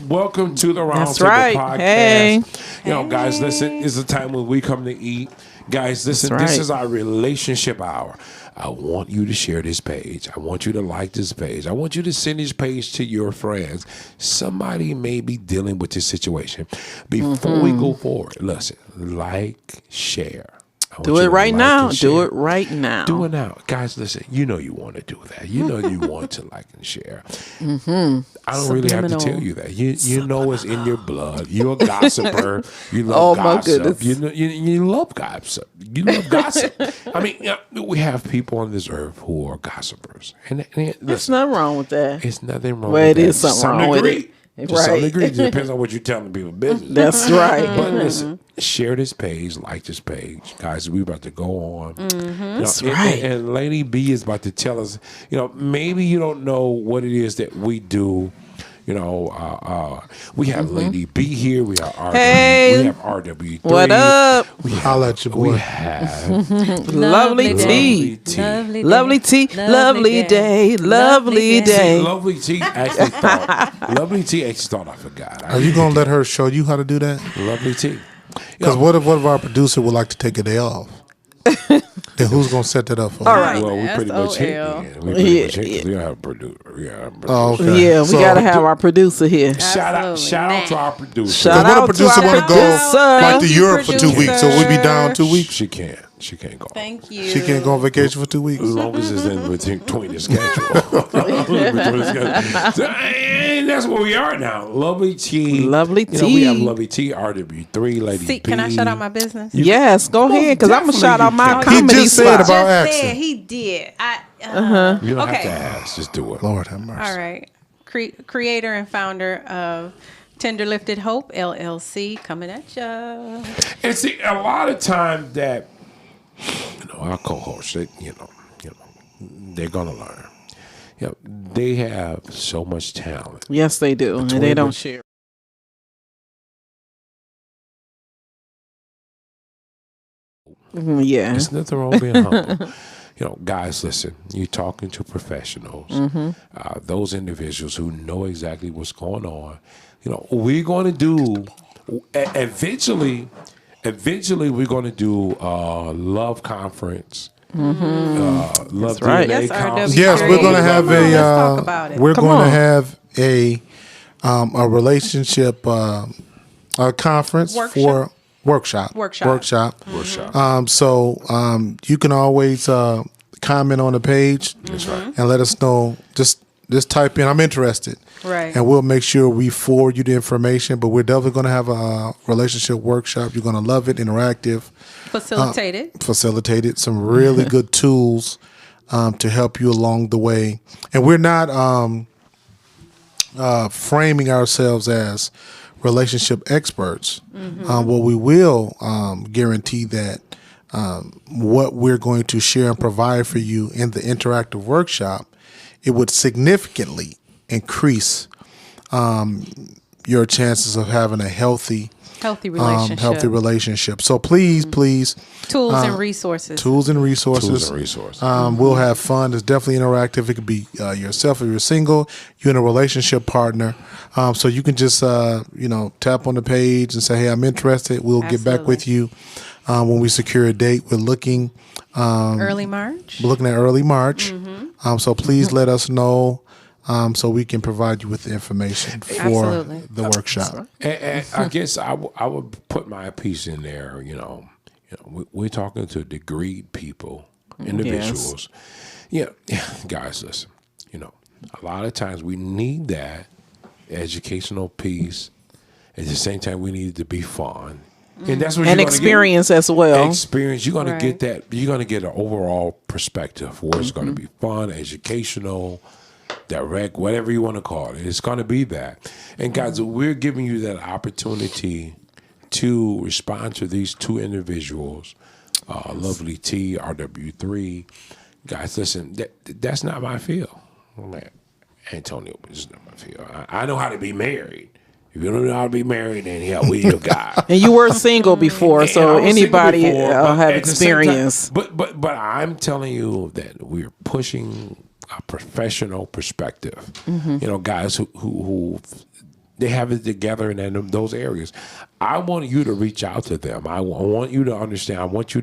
Welcome to the Round That's Table right. Podcast. Hey. Guys, listen, it's a time when we come to eat. Guys, listen, That's right. This is our relationship hour. I want you to share this page. I want you to like this page. I want you to send this page to your friends. Somebody may be dealing with this situation. Before we go forward, listen, like, share. Do it right now. Do it right now. Do it now. Guys, listen, you know you want to do that. You know you want to like and share. I don't really have to tell you that. You know it's in your blood. You're a gossiper. You love gossip. My goodness. You love gossip. You love gossip. I mean, we have people on this earth who are gossipers. And There's listen, nothing wrong with that. it's nothing wrong Well, with it that. is something wrong with it. To some Right. degree, it depends on what you're telling people business. That's right. But listen, share this page, like this page. Guys, we're about to go on. That's right. And Lady B is about to tell us, maybe you don't know what it is that we do. We have Lady B here. We have RW. Hey. We have RW3. What up? I'll let you, boy. We have Lovely tea. T. Lovely tea. Lovely day. Lovely day. Lovely T actually thought I forgot. Are you going to let her show you how to do that? Lovely T. Because what if our producer would like to take a day off? Then who's going to set that up for All her? right. Well, we pretty much hit SOL. it. We pretty much hit Yeah. it. We don't have a producer. Yeah. Oh, okay. Yeah, we So- got to have our producer here. Shout out Absolutely. to our producer. Shout What out a producer to our want to go producer. like Thank to you, Europe for 2 weeks, so we'll be down 2 weeks. She can't. She can't go. Thank you. She can't go on vacation for 2 weeks. As long as it's in between the schedule. And that's where we are now. Lovely T. Lovely We T. have Lovely T, RW3, Lady See, B. can I shout out my business? Yes, go ahead, because I'm going to shout out my definitely you comedy can. He just said spot. about Just accent. said he did. You don't have Okay. to ask. Just do it. Lord have mercy. All right. Creator and founder of Tender Lifted Hope LLC, coming at ya. And see, a lot of times that, our co-hosts, they're going to learn. They have so much talent. Yes, they do. And they don't share. Yeah. There's nothing wrong with being humble. Guys, listen, you're talking to professionals, those individuals who know exactly what's going on. We're going to do, eventually, we're going to do a love conference. Love right. DNA Yes, conference. RW3. Yes, we're going to have Let's talk about it. we're Come going on. to have a relationship conference Workshop? workshop. So you can always comment on the page and let us know. Just type in, I'm interested. Right. And we'll make sure we forward you the information. But we're definitely going to have a relationship workshop. You're going to love it, interactive, facilitated. Some really good tools to help you along the way. And we're not framing ourselves as relationship experts. What we will guarantee that what we're going to share and provide for you in the interactive workshop, it would significantly increase your chances of having a healthy relationship. So please, Tools and resources. tools and resources. We'll have fun. It's definitely interactive. It could be yourself if you're single, you're in a relationship partner. So you can just tap on the page and say, hey, I'm interested. We'll get back with you when we secure a date. We're looking early March. We're looking at early March. So please let us know so we can provide you with the information for Absolutely. the workshop. And I guess I would put my piece in there. We're talking to degreed people, individuals. Guys, listen. A lot of times we need that educational piece. At the same time, we need it to be fun. And that's what And you're experience as well. Experience. You're going to Right. get that. You're going to get an overall perspective where it's going to be fun, educational, direct, whatever you want to call it. It's going to be that. And guys, we're giving you that opportunity to respond to these two individuals, Lovely T, RW3. Guys, listen, that's not my field. Man, Antonio, this is not my field. I know how to be married. If you don't know how to be married, then hell, we your guy. And you were single before, And so I was anybody single before, but have at the same time- experience. But I'm telling you that we're pushing a professional perspective. You know, guys who they have it together in those areas. I want you to reach out to them. I want you to understand. I want you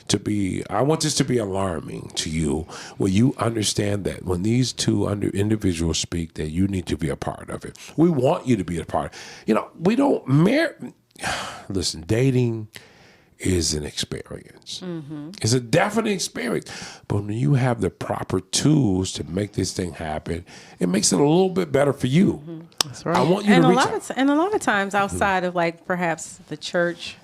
to be. I want this to be alarming to you, where you understand that when these two individuals speak, that you need to be a part of it. We want you to be a part. You know, we don't listen. Dating is an experience. It's a definite experience. But when you have the proper tools to make this thing happen, it makes it a little bit better for you. That's right. I want you And to a reach lot out. of a lot of times outside of like perhaps the church,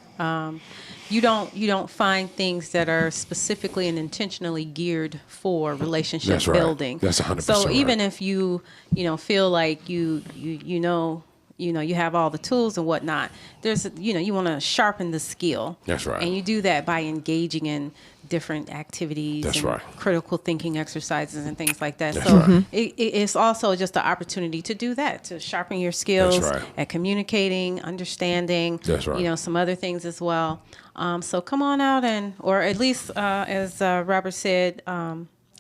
you don't find things that are specifically and intentionally geared for relationship That's right. building. That's 100% So even right. if you feel like you have all the tools and whatnot, there's you want to sharpen the skill. That's right. And you do that by engaging in different activities That's and right. critical thinking exercises and things like that. That's So right. it's also just an opportunity to do that, to sharpen your skills That's right. at communicating, understanding, That's right. some other things as well. So come on out or at least as Robert said,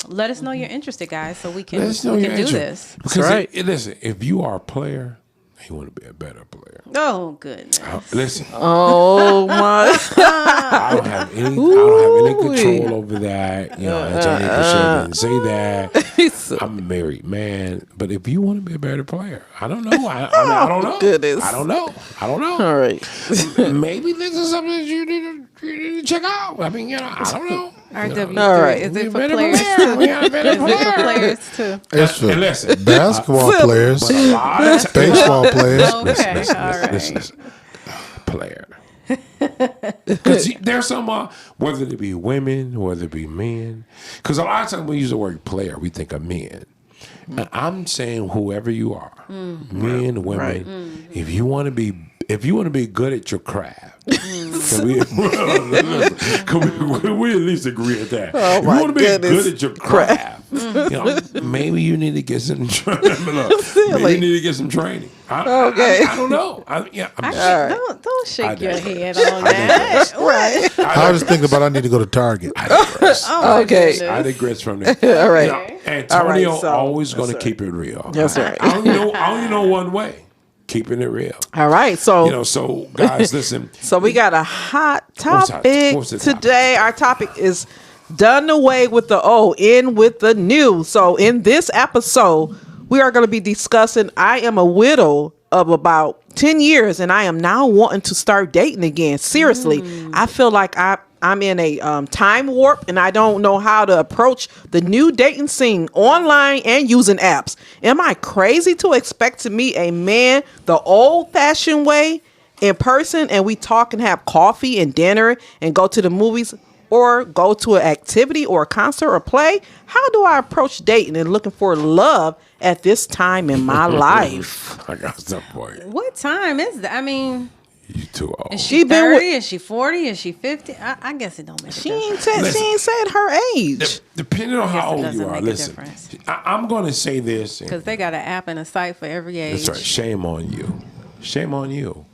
let us know you're interested, guys, so we can Let us know we you're can do interested. this. Because right. listen, if you are a player, you want to be a better player. Oh goodness. Listen, Oh my! I don't have any control over that. You know, Antonio Michelle didn't say that. I'm a married man, but if you want to be a better player, I don't know. I don't know. Goodness. I don't know. All right. Maybe this is something that you need to check out. I mean, I don't know. RW3, All right. is it for Better players? player. We are a better Is it for player. players too? It's for And listen, basketball players, but a lot of times, baseball players. Okay, all right. listen. Player. Because there's some, whether it be women, whether it be men. Because a lot of times we use the word player, we think of men. I'm saying whoever you are, men, women, if you want to be good at your craft, can we at least agree at that? Oh, if you my want to be goodness. good at your craft, maybe you need to get some training. Maybe you need to get some training. Okay. I don't know. Don't shake I your digress. head on that. Right. I was just thinking about I need to go to Target. I digress. Oh, Okay. goodness. I digress from that. All right. Antonio All right, so- always going to keep it real. That's right. I only know one way: keeping it real. All right. So So guys, listen. So we got a hot What's topic the topic? today. Our topic is done away with the old, in with the new. So in this episode, we are going to be discussing I am a widow of about 10 years and I am now wanting to start dating again. Seriously, I feel like I'm in a time warp and I don't know how to approach the new dating scene online and using apps. Am I crazy to expect to meet a man the old-fashioned way in person and we talk and have coffee and dinner and go to the movies or go to an activity or a concert or play? How do I approach dating and looking for love at this time in my life? I got some for you. What time is that? I mean, You too old. is She she been 30? with- Is she 40? Is she 50? I guess it don't make a She difference. ain't said her age. Depending on how it old doesn't you are, make a listen. difference. I'm going to say this. and Because they got an app and a site for every age. That's right. Shame on you. Shame on you.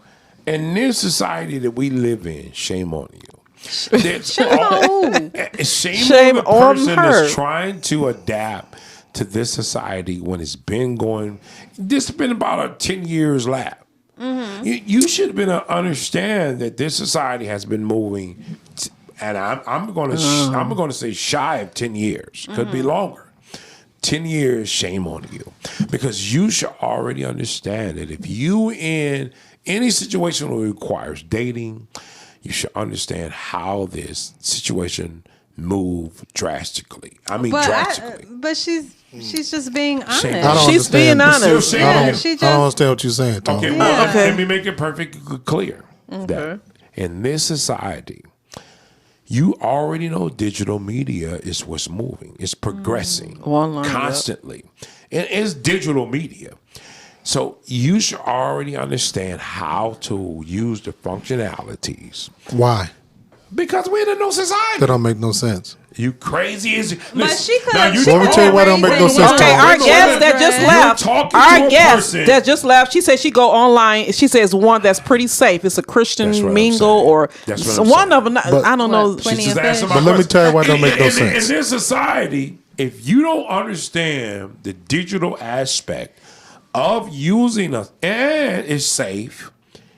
In this society that we live in, shame on you. Shame on who? Shame on the on person her. that's trying to adapt to this society when it's been going. This has been about a 10 years lap. You should have been understand that this society has been moving, and I'm going to say shy of 10 years. Could be longer. 10 years, shame on you, because you should already understand that if you in any situation that requires dating, you should understand how this situation move drastically. I mean, drastically. But she's just being honest. Shame. I don't She's understand. being honest. Still shame on Yeah, you. she I just don't understand what you're saying, Tom. Okay, well, Okay. let me make it perfectly clear that in this society, you already know digital media is what's moving. It's progressing Online, yep. constantly. And it's digital media. So you should already understand how to use the functionalities Why? because we're in a new society. That don't make no sense. You crazy as But she could. now you Let me tell you why it don't make no sense, Okay, Tom. our guest that just You're left. talking to Our a guest person. that just left. She said she go online. She says one that's pretty safe. It's a Christian That's what I'm mingle saying. or That's what I'm one saying. of them. But- I don't know. What, plenty She's of just asking fish? my But let me question. tell you why it don't make no In sense. this society, if you don't understand the digital aspect of using us, and it's safe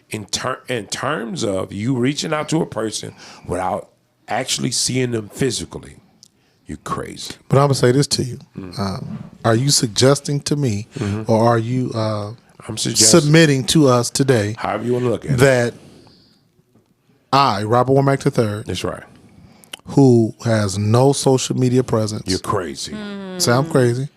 in terms of you reaching out to a person without actually seeing them physically, you're crazy. But I'm gonna say this to you: are you suggesting to me, or are you I'm suggesting, submitting to us today however you want to look at it. that I, Robert Womack III, That's right. who has no social media presence, You're crazy. say I'm crazy,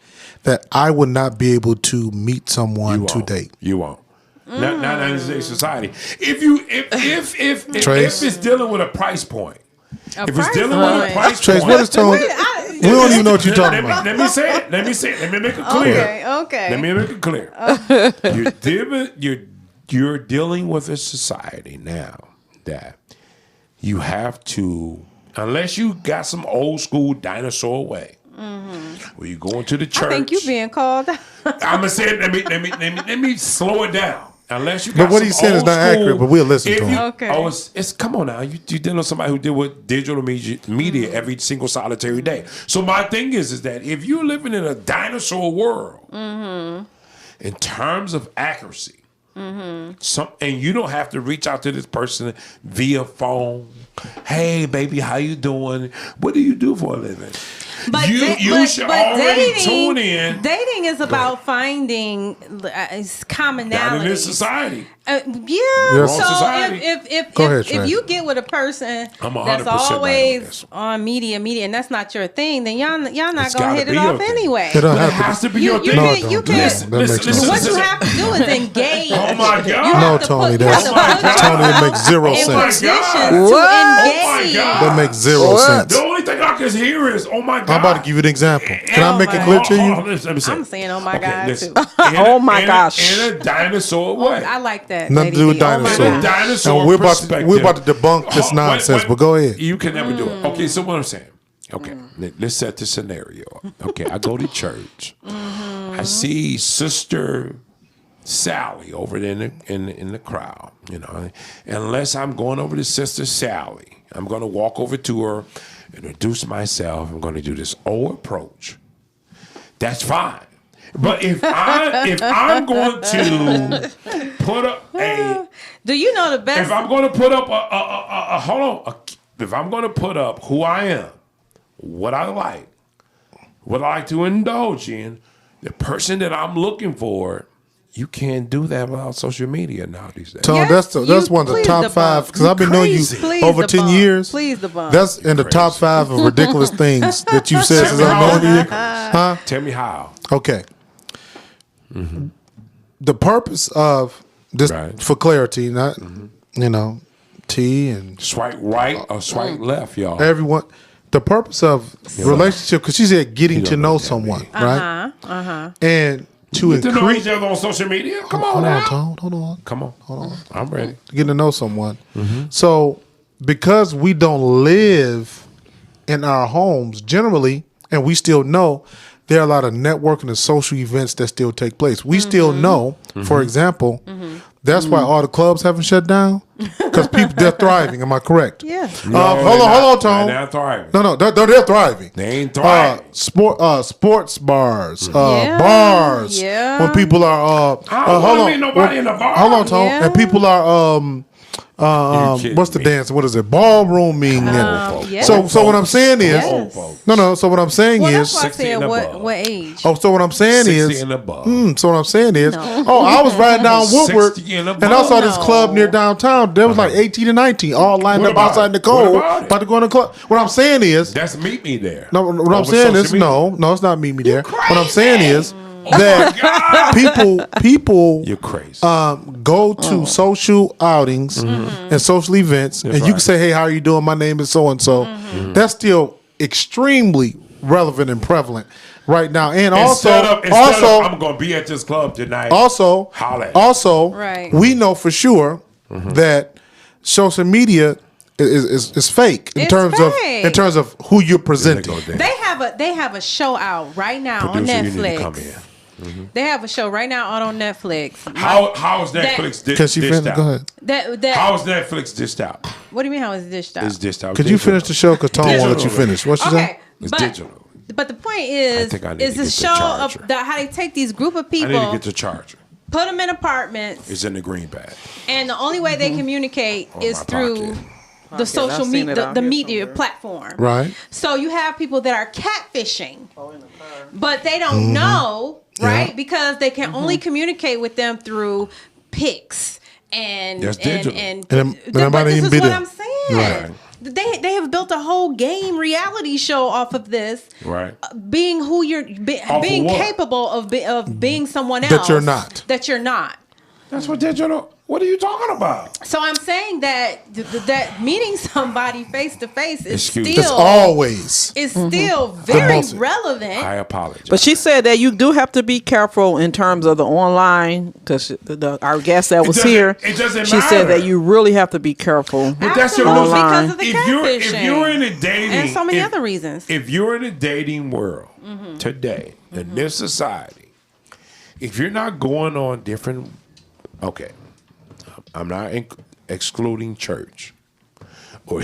that I would not be able to meet someone You to won't. date? You won't. Not in today's society. If Trace? it's dealing with a price point, if it's price dealing with a point. price Trace, point, what is Tone? We don't even know what you're talking about. Let me say it. Let me make it clear. Okay. Let me make it clear. You're dealing with a society now that you have to, unless you got some old school dinosaur way, where you go into the church. I think you being called. I'm gonna say it. Let me slow it down. Unless you got But what some he's saying is old not school- accurate, but we'll listen if to him. you- Okay. Oh, it's come on now. You dealing with somebody who deal with digital media every single solitary day. So my thing is that if you're living in a dinosaur world, in terms of accuracy, and you don't have to reach out to this person via phone. Hey, baby, how you doing? What do you do for a living? You should already tune in. Dating is about finding commonality. Not in this society. Yeah. Yes. So Society. Go ahead, if Trey. you get with a person I'm 100% that's right on always this. on media, and that's not your thing, then y'all not It's gonna gotta hit be it your off thing. anyway. It don't But it have has to to be You- your you thing. No, can- it you don't. can- That makes no What sense. you have to do is engage. Oh my God. You No, have to Tony, put, that's- you have to put Tony, it makes zero yourself in sense. position What? to Oh my engage. God. That makes zero What? sense. The only thing I can hear is, oh my God. I'm about to give you an example. Can I Oh make it my clear to you? Let me say I'm it. saying, oh my God, listen. too. Oh my gosh. In a dinosaur way. I like that. Nothing to Lady do with B. Oh my dinosaur. God. Dinosaur And we're about perspective. to debunk this nonsense, but go ahead. You can never do it. Okay, so what I'm saying. Okay, let's set the scenario up. Okay, I go to church. I see Sister Sally over there in the crowd. You know, unless I'm going over to Sister Sally, I'm going to walk over to her, introduce myself. I'm going to do this old approach. That's fine. But if I'm going to put up a Do you know the best? if I'm going to put up if I'm going to put up who I am, what I like to indulge in, the person that I'm looking for, you can't do that without social media now these days. Tone, Yes, that's you- one of the please top debunk. five because I've been knowing you Crazy. Please over 10 debunk. years. Please debunk. That's in the top 5 of ridiculous things that you've said since I've known you. Huh? Tell me how. Okay. The purpose of this, Right. for clarity, not T and Swipe right or swipe left, y'all. everyone. The purpose of relationship, because she said getting You to don't know know what that someone, means. right? And to Get to know increase. each other on social media. Come on Hold on, now. Tone. Hold on. Come on. I'm ready. Getting to know someone. So, because we don't live in our homes generally, and we still know there are a lot of networking and social events that still take place. We still know, for example, that's why all the clubs haven't shut down because people they're thriving. Am I correct? Yeah. Hold on, Tone. They're not thriving. No, they're thriving. They ain't thriving. Sports bars, Yeah, bars. yeah. When people are, I don't wanna meet nobody in the bar. Hold on, Tone. Yeah. And people are, You kidding what's the me. dance? What is it? Ballrooming. And yes. so what I'm saying is, Old folks. no. So what I'm saying Well, is, that's why I 60 said and above. what age. oh, so what I'm saying 60 is, and above. so what I'm saying is, No. oh, I was riding down Woodward 60 and and above. I saw this No. club near downtown. There was like 18 and 19, all lined What up about outside it? the cold, What about it? about to go in the club. What I'm saying is, That's meet me there. no, what I'm Over saying social is, media. no, it's not meet me there. What I'm crazy. saying is God. that people You're crazy. go to social outings and social events, and you can right. say, "Hey, how are you doing? My name is so and so." That's still extremely relevant and prevalent. right now, and Instead also of, I'm going to be at this club tonight. Also, holla. Also, Right. we know for sure that social media is fake in It's in terms of who you're presenting. They have a show out right now Producer, on you need to come Netflix. in. They have a show right now out on Netflix. How is Netflix dished out? Go ahead. How is Netflix dished out? What do you mean? How is dished out? It's dished out. Could you finish the show? Because Tom won't let you finish. What you say? Okay, It's but, digital. But the point is I need the to get the show of charger. how they take these group of I need to people, get the charger. put them in apartments, It's in the green bag. and the only way they communicate is my through pocket. the social I've seen it media, out the here media somewhere. platform. Right. So you have people that are catfishing, but they don't know, right? Yeah. Because they can only communicate with them through pics and That's digital. And but that might this even is be what the- I'm saying. Right. They have built a whole game reality show off of this. Right. Being who you're of being what? capable of being someone else That you're not. That you're not. That's what digital. What are you talking about? So I'm saying that that meeting somebody face to face is Excuse me. It's still always. very most- relevant. I apologize. But she said that you do have to be careful in terms of the online, because our guest that was doesn't- here, it doesn't she said matter. that you really have to be careful. But that's your Absolutely, online. because of the if catfishing. you're in a dating and so many if- other reasons. If you're in a dating world today in this society, if you're not going on different, okay, I'm not excluding church, or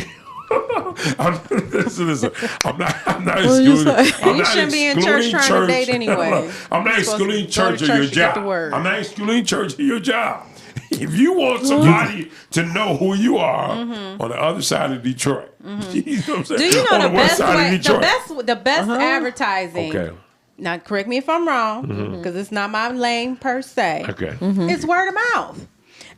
listen, I'm not you excluding. say? I'm You not shouldn't be in church excluding trying to date anyway. I'm not You're supposed excluding to go to church of church your to get the job. word. I'm not excluding church of your job. If you want somebody to know who you are on the other side of Detroit, you know what I'm saying? Do you On know the west best side way? of Detroit. The best advertising. Okay. Now, correct me if I'm wrong, because it's not my lane per se. Okay. It's word of mouth.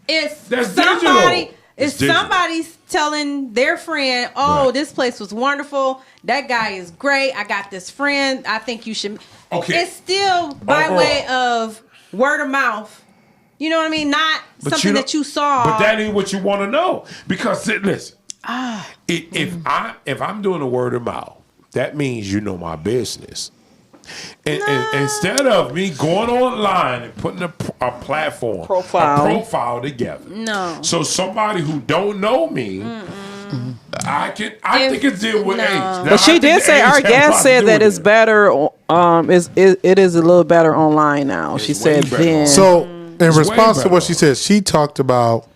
It's That's somebody. digital. It's It's digital. somebody's telling their friend, "Oh, Right. this place was wonderful. That guy is great. I got this friend. I think you should." Okay. It's still by Overall. way of word of mouth. You know what I mean? Not something know- that you saw. But that ain't what you want to know. Because listen, Ah. if I'm doing a word of mouth, that means you know my business. And instead of me going online and putting a platform, Profile. a profile together, No. so somebody who don't know me, I think it's deal with No. age. Now, But she did say, our guest said that it's better. It is a little better online now. She It's way said better then. So, in It's way response to better. what she said, she talked about,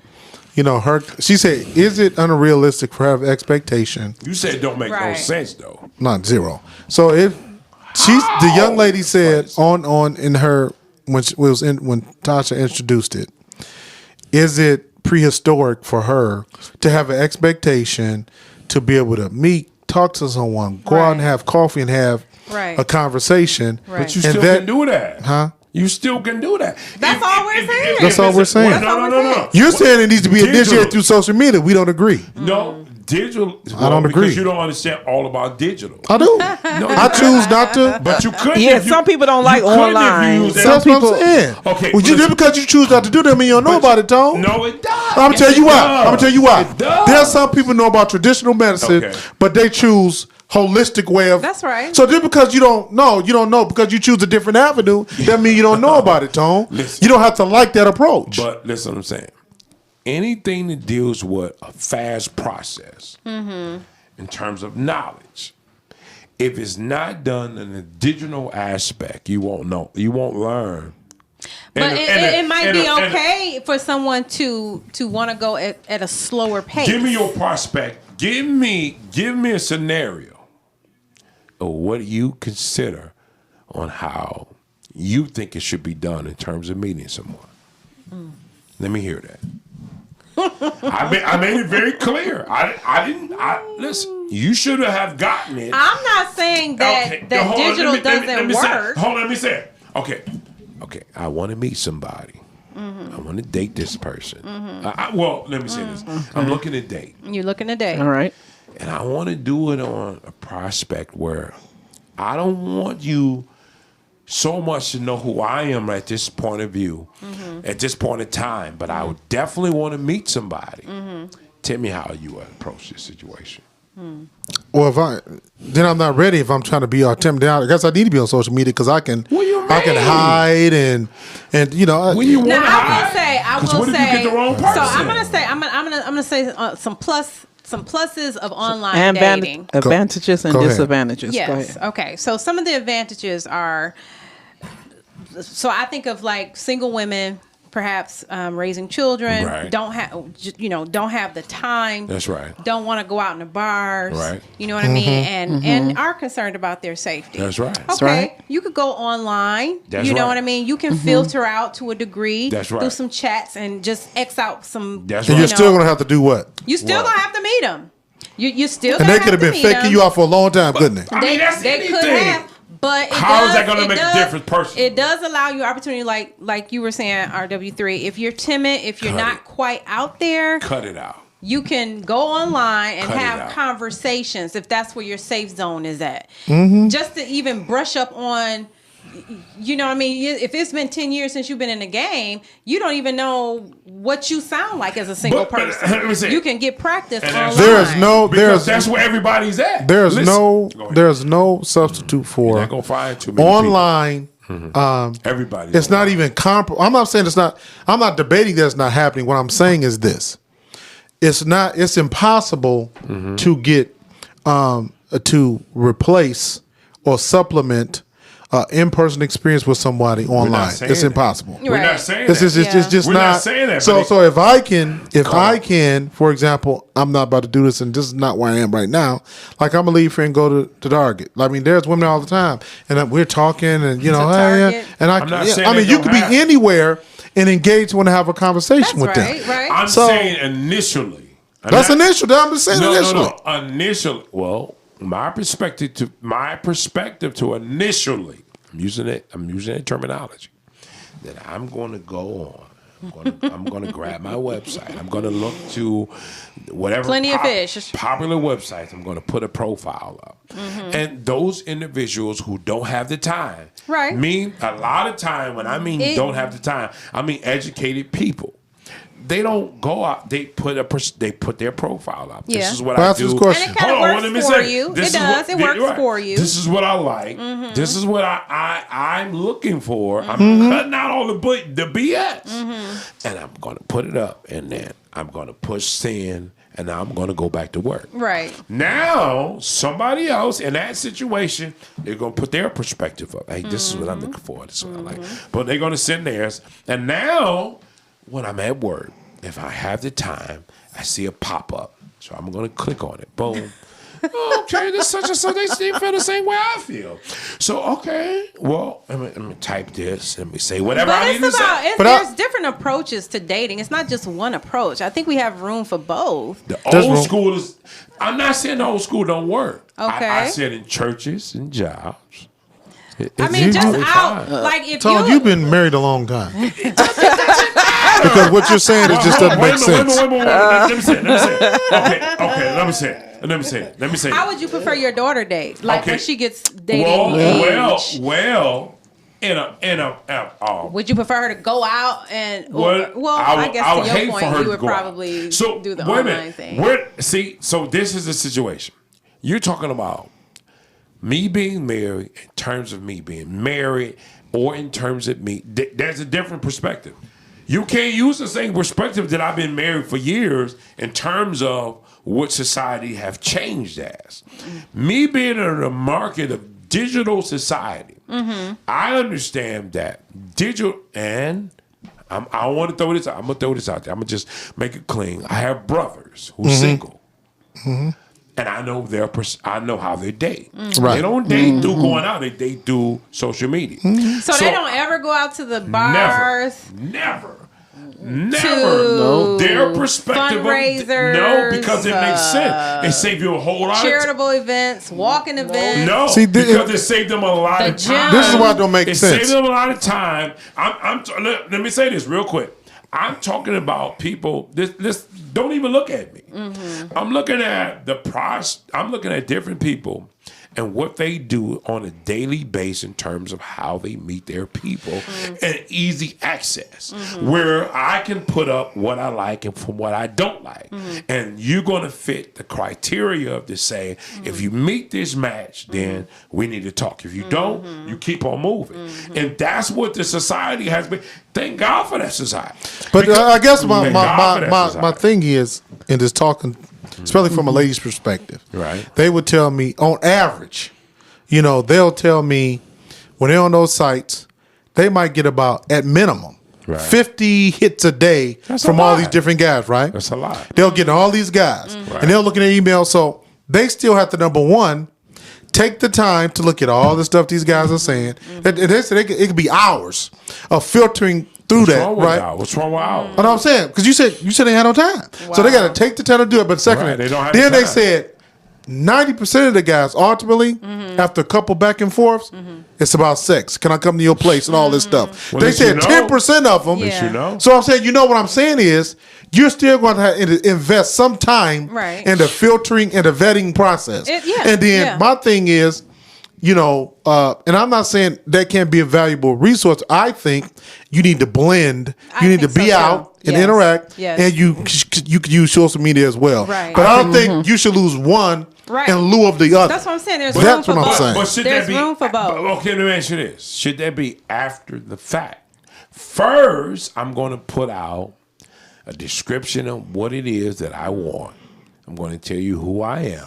she said, is it unrealistic for her to have expectation? You said it don't make no Right. sense though. Not zero. So if the young lady said on in her when Tasha introduced it, is it prehistoric for her to have an expectation to be able to meet, talk to someone, go out and Right. have coffee and have Right. a conversation? Right. But you And still that- can do that. Huh? You still can do that. That's all we're saying. That's all we're saying. No, That's all no, we're no, no. saying. You're saying it needs to be Digital. initiated through social media. We don't agree. No, digital. I don't agree. Because you don't understand all about digital. I do. I choose not to. But you could. Yeah, some people don't like online. That's Some what people- I'm saying. Okay, Well, just listen. because you choose not to do that, mean you don't know about it, Tom. No, it does. I'm gonna tell you why. I'm gonna tell you why. It does. There's some people know about traditional medicine, Okay. but they choose holistic way of. That's right. So just because you don't know because you choose a different avenue, that means you don't know about it, Tom. Listen. You don't have to like that approach. But listen, what I'm saying. Anything that deals with a fast process in terms of knowledge, if it's not done in a digital aspect, you won't know. You won't learn. But it might be okay for someone to want to go at a slower pace. Give me your prospect. Give me a scenario of what you consider on how you think it should be done in terms of meeting someone. Let me hear that. I made it very clear. I didn't. Listen. You should have gotten it. I'm not saying that Hold on, digital let me doesn't say- work. Hold on, let me say it. Okay. I want to meet somebody. I want to date this person. Well, let me say this. I'm looking to date. You're looking to date. All right. And I want to do it on a prospect where I don't want you so much to know who I am at this point of view, at this point in time, but I would definitely want to meet somebody. Tell me how you would approach this situation. Well, then I'm not ready if I'm trying to be authentic. I guess I need to be on social media because I can hide and you know. When you want to I will say. What if you get the wrong person? So I'm gonna say some pluses of online dating. Advantages and Go ahead. disadvantages. Go Yes. ahead. Okay. So some of the advantages are. So I think of like single women, perhaps raising children, Right. don't have the time. That's right. Don't want to go out in the bars. Right. You know what I mean? And are concerned about their safety. That's right. Okay. right. You could go online. That's you know right. what I mean? You can filter out to a degree. That's right. Do some chats and just X out some. That's And right. you're still gonna have to do what? You still What? gonna have to meet them. You still. And they could have been meet faking them. you out for a long time, couldn't they? I mean, that's They could anything. have, but How is that gonna make a difference personally? It does allow you opportunity, like you were saying, RW3. If you're timid, if you're Cut not it. quite out there, Cut it out. you can go online and Cut it have out. conversations if that's where your safe zone is at. Mm-hmm. Just to even brush up on. You know what I mean? If it's been 10 years since you've been in the game, you don't even know what you sound like as a single But let me person. say- You can get practice And online. that's- There's That's where everybody's at. there's Listen. no Go ahead. there's no substitute for You're not gonna find too many online. Everybody. It's not even I'm not saying it's not. I'm not debating that it's not happening. What I'm saying is this: it's not. It's impossible to get to replace or supplement in-person experience with somebody online. saying It's that. impossible. We're Right. not saying It's that. just We're not, not saying that, So but so if I can, for example, I'm not about to do this, and this is not where I am right now. Like I'm gonna leave here and go to Target. I mean, there's women all the time, and we're talking, and you know, To Target. and I'm not saying I mean, they you don't could be have- anywhere and engage when to have a conversation That's with right, them. right. I'm So- saying initially. I'm That's not- initial. I'm just saying initially. No. Initially. Well, my perspective to initially. I'm using that terminology. That I'm going to go on. I'm going to grab my website. I'm going to look to whatever Plenty of fish. popular websites. I'm going to put a profile up, and those individuals who don't have the time, Right. mean a lot of time. When I mean don't have the time, I mean educated people. They don't go out. They put their profile up. Yeah. This is what Well, I that's do. his question. And it kinda Hold on, works let me for say, you. this It is does. what- It works right. for you. This is what I like. This is what I'm looking for. I'm cutting out all the BS, and I'm gonna put it up, and then I'm gonna push send, and now I'm gonna go back to work. Right. Now, somebody else in that situation, they're going to put their perspective up. Hey, this is what I'm looking for. This is what I like. But they're going to send theirs. And now, when I'm at work, if I have the time, I see a pop-up. So I'm going to click on it. Boom. Okay, this such and such. They feel the same way I feel. So, okay. Well, let me type this. Let me say whatever But I need to say. there's different approaches to dating. It's not just one approach. I think we have room for both. The That's old wrong. school is. I'm not saying the old school don't work. Okay. I said in churches and jobs. I mean, just totally out. fine. Like if Tom, you've been married a long time. Because what you're saying, it just doesn't Wait a make minute, sense. wait a minute. Let me say it. Okay, let me say it. How would you prefer your daughter date? Like Okay. when she gets dating age. in a Would you prefer her to go out and? well, I guess I to would your hate point, for her you to would go out. probably So, do the wait a online minute. thing. So this is the situation. You're talking about me being married in terms of me being married, or in terms of me. There's a different perspective. You can't use the same perspective that I've been married for years in terms of what society have changed as. Me being in the market of digital society, I understand that digital, and I don't want to throw this out. I'm going to throw this out there. I'm going to just make it clean. I have brothers who's single. And I know I know how they date. Right. They don't date through going out. They date through social media. So they don't ever go out to the bars. Never. To Their perspective. fundraisers, No, because it makes sense. It saves you a whole lot Charitable events, walking events. No, See, because it saved them a lot The of time. gym. This is why it don't make It sense. saved them a lot of time. Let me say this real quick. I'm talking about people. This don't even look at me. I'm looking at I'm looking at different people, and what they do on a daily basis in terms of how they meet their people and easy access, where I can put up what I like and from what I don't like. And you're going to fit the criteria of this saying, if you meet this match, then we need to talk. If you don't, you keep on moving. And that's what the society has been. Thank God for that society. But I guess Thank God for that my society. thing is, in this talking, especially from a lady's perspective, Right. they would tell me, on average, they'll tell me when they're on those sites, they might get about, at minimum, Right. 50 hits a day That's from a all lot. these different guys, right? That's a lot. They'll get all these guys, Right. and they'll look at their email. So they still have to, number one, take the time to look at all the stuff these guys are saying. They said it could be hours of filtering through What's that, wrong with right? y'all? What's wrong with ours? But I'm saying, because you said they had no time, so they got to take the time to do it. But secondly, Right, they don't have then the they time. said 90% of the guys ultimately, after a couple back and forths, it's about sex. Can I come to your place and all this stuff? Well, they at least said you know. 10% of them. Yeah. You know? So I'm saying, what I'm saying is, you're still going to have to invest some time Right. in the filtering and the vetting process. Yeah, And then yeah. my thing is, and I'm not saying that can't be a valuable resource. I think you need to blend. I You need to think so, be too. out and Yes. interact, Yes. and you could use social media as well. Right. But I don't think you should lose one Right. in lieu of the other. That's what I'm saying. There's But room that's for what I'm both. saying. But should There's that be room for both. Okay, let me ask you this: should that be after the fact? First, I'm going to put out a description of what it is that I want. I'm going to tell you who I am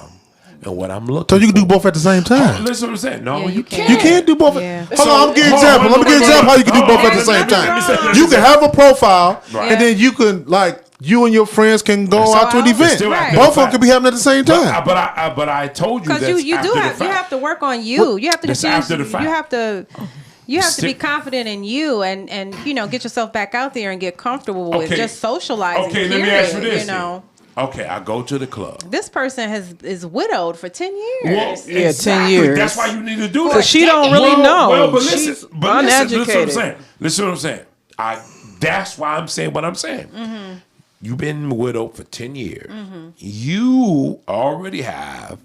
and what I'm looking. So you can do for. both at the same time. Listen, what I'm saying. No, Yeah, you you can't. can. You can't do both. Yeah. Hold on, I'm giving an Hold on, example. Let me give you an example how you can do both at the There's same nothing time. wrong. You can have a profile, Right. and then you can you and your friends can go It's out to an all- it's event. still Right. after the Both of them fact. can be happening at the same time. But I told you Because that's you do after the have you fact. have to work on you. You have to That's diffuse. after the fact. You have to. You have to be Stick- confident in you and get yourself back out there and get comfortable with Okay. just socializing. Okay, let me ask you period, this. then. Okay, I go to the club. This person is widowed for 10 Well, years. Yeah, 10 exactly. years. That's why you need to do that. But she don't really know. Well, but She's listen, but listen what I'm uneducated. saying. Listen what I'm saying. That's why I'm saying what I'm saying. You've been widowed for 10 years. You already have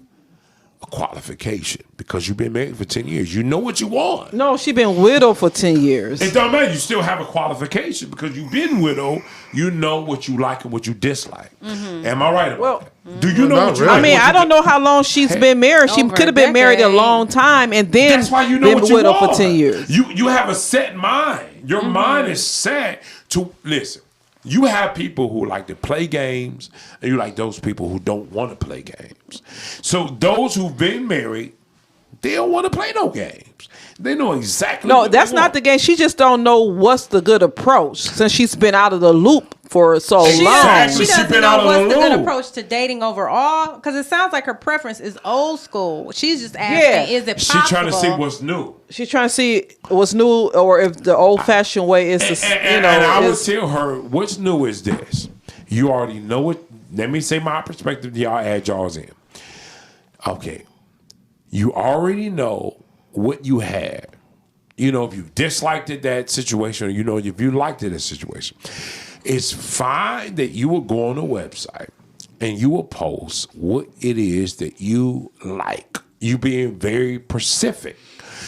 a qualification because you've been married for 10 years. You know what you want. No, she been widowed for 10 years. It don't matter. You still have a qualification because you've been widowed. You know what you like and what you dislike. Am I right about that? Do you know not what you really. like? I mean, what I you don't know how long she's been married. She Over could have a been married a decade. long time and then That's why you know been what you widowed want. for 10 years. You have a set mind. Your mind is set to listen. You have people who like to play games, and you like those people who don't want to play games. So those who've been married, they don't want to play no games. They know exactly. No, what that's they not want. the game. She just don't know what's the good approach since she's been out of the loop for so She long. doesn't- She She doesn't been know out of what's the the good loop. approach to dating overall because it sounds like her preference is old school. She's just asking, Yeah. is it She possible? trying to see what's new. She's trying to see what's new or if the old fashioned way is, And I would is tell her, what's new is this. You already know it. Let me say my perspective. Y'all add y'all's in. Okay. You already know what you had. You know, if you disliked it, that situation, or you know, if you liked it, that situation. It's fine that you will go on a website and you will post what it is that you like. You being very specific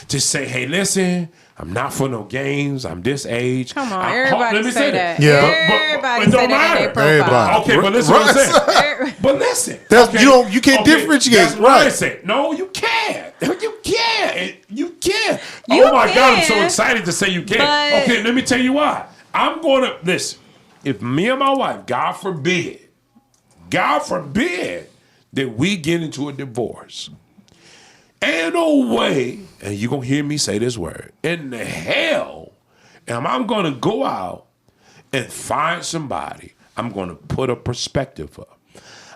to say, hey, listen, I'm not for no games. I'm this age. Come on, Let everybody me say that. Yeah. Everybody But say don't that in matter. their profile. Everybody. Okay, but listen what I'm saying. But listen. That's- okay, you can't differentiate, That's what I right. said. No, you can't. You can't. You can't. You Oh my God, I'm so can, excited to say you can't. but- Okay, let me tell you why. I'm going to, listen, if me and my wife, God forbid that we get into a divorce, ain't no way, and you're going to hear me say this word, in the hell am I going to go out and find somebody I'm going to put a perspective up.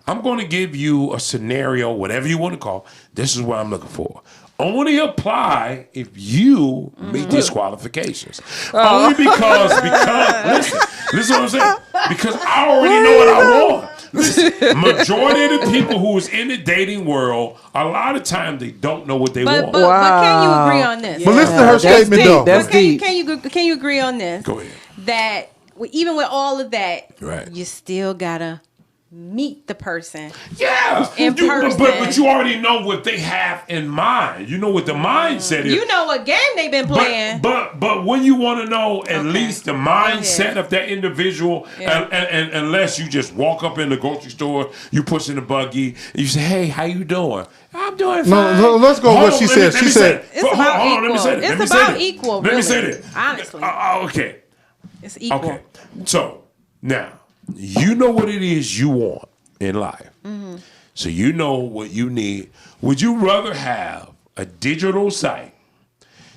I'm going to give you a scenario, whatever you want to call. This is what I'm looking for. Only apply if you meet these qualifications. Only because listen what I'm saying. Because I already know what I want. Listen, majority of the people who is in the dating world, a lot of times they don't know what they But, want. but, but can you Wow. agree on this? But listen to her that's statement, deep. though. That's But can you, deep. can you agree on this? Go ahead. That even with all of that, Right. you still gotta meet the person. Yeah, In person. But you already know what they have in mind. You know what the mindset is. You know what game they've been playing. But when you want to know at least the mindset of that individual, and unless you just walk up in the grocery store, you push in the buggy, and you say, "Hey, how you doing?" I'm doing fine. No, let's go with what she said. She said, it's about equal. Let me say It's about equal, Let me really, say this. honestly. Okay. It's equal. Okay. So now you know what it is you want in life. So you know what you need. Would you rather have a digital site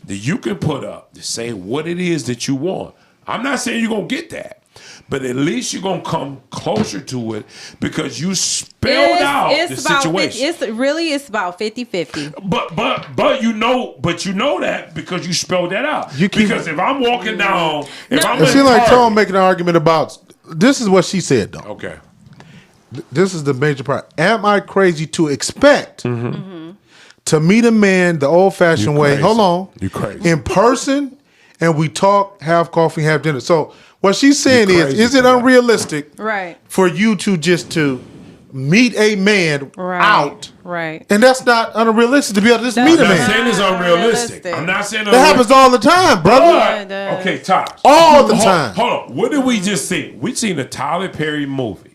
that you can put up to say what it is that you want? I'm not saying you're going to get that, but at least you're going to come closer to it because you spelled out the situation. It's about 50-50. But you know that because you spelled that out. Because if I'm walking down, it seems like Tone making an argument about, this is what she said though. Okay. This is the major part. Am I crazy to expect to meet a man the old-fashioned way? Hold on. You crazy. In person, and we talk, have coffee, have dinner. So what she's saying is it unrealistic for you to meet a man out? Right. And that's not unrealistic to be able to just meet a man. I'm not saying it's unrealistic. I'm not saying that happens all the time, brother. Okay, Tosh. All the time. Hold on. What did we just see? We seen a Tyler Perry movie.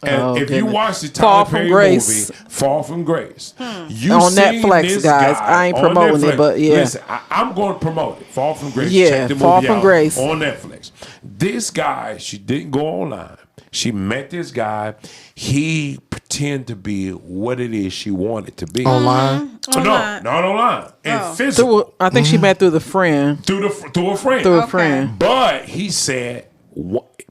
And if you watch the Tyler Perry movie, Fall from Grace, you on seen Netflix, this guys. guy I ain't promoting it, but yeah. Listen, I'm going to promote it. Fall from Grace. Yeah, check the Fall movie from out Grace on Netflix. This guy, she didn't go online. She met this guy. He pretended to be what it is she wanted to be. Online? No, not online. In physical. I think she met through the friend. Through a friend. Through a friend. But he said,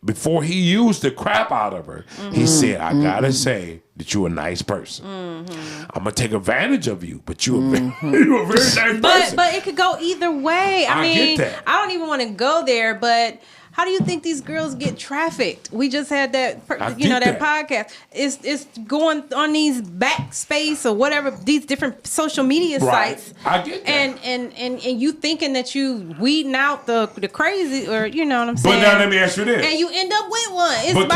before he used the crap out of her, he said, I gotta say that you're a nice person. I'm gonna take advantage of you, but you're a very nice person. But it could go either way. I mean, get that. I don't even want to go there, but how do you think these girls get trafficked? We just had that podcast. It's going on these Backspace or whatever, these different social media sites. I get that. And you thinking that you weeding out the crazy, or you know what I'm saying? But now let me ask you this. And you end up with one.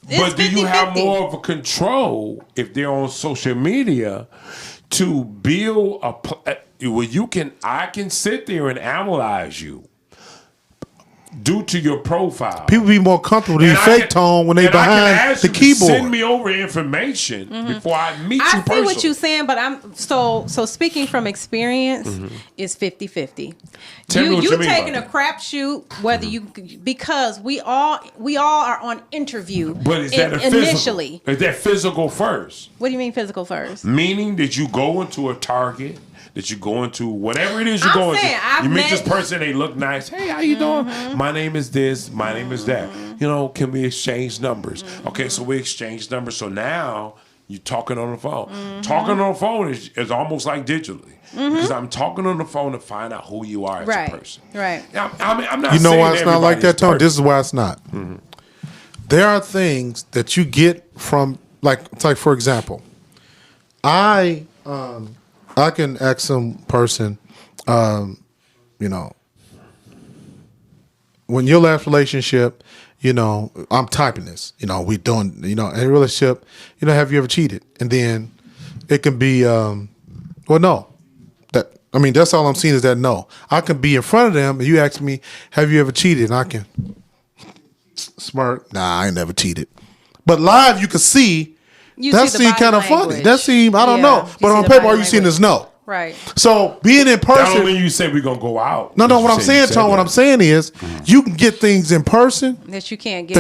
But do you have more of a control if they're on social media to build where I can sit there and analyze you due to your profile. People be more comfortable than fake Tone when they behind the keyboard. Send me over information before I meet you personally. I see what you're saying, but I'm so speaking from experience, it's 50-50. You taking a crapshoot, whether you, because we all are on interview. But is that initially? Is that physical first? What do you mean physical first? Meaning that you go into a Target, that you go into whatever it is you're going to. You meet this person, they look nice. Hey, how you doing? My name is this. My name is that. You know, can we exchange numbers? Okay, so we exchange numbers. So now you're talking on the phone. Talking on the phone is almost like digitally. Because I'm talking on the phone to find out who you are as a person. Right. I'm not you know saying why it's not like that, Tone? This is why it's not. Mm-hmm. There are things that you get from, like for example, I can ask some person, you know, when your last relationship, you know, I'm typing this, you know, we doing, you know, in a relationship, you know, have you ever cheated? And then it can be, well, no. That's all I'm seeing is that no. I can be in front of them and you ask me, have you ever cheated? And I can smirk, nah, I ain't never cheated. But live, you can see, that seems kind of funny. That seems, I don't know. But on paper, all you seeing is no. Right. So being in person. That don't mean you say we're going to go out. No, what I'm saying, Tone, what I'm saying is you can get things in person that you can't get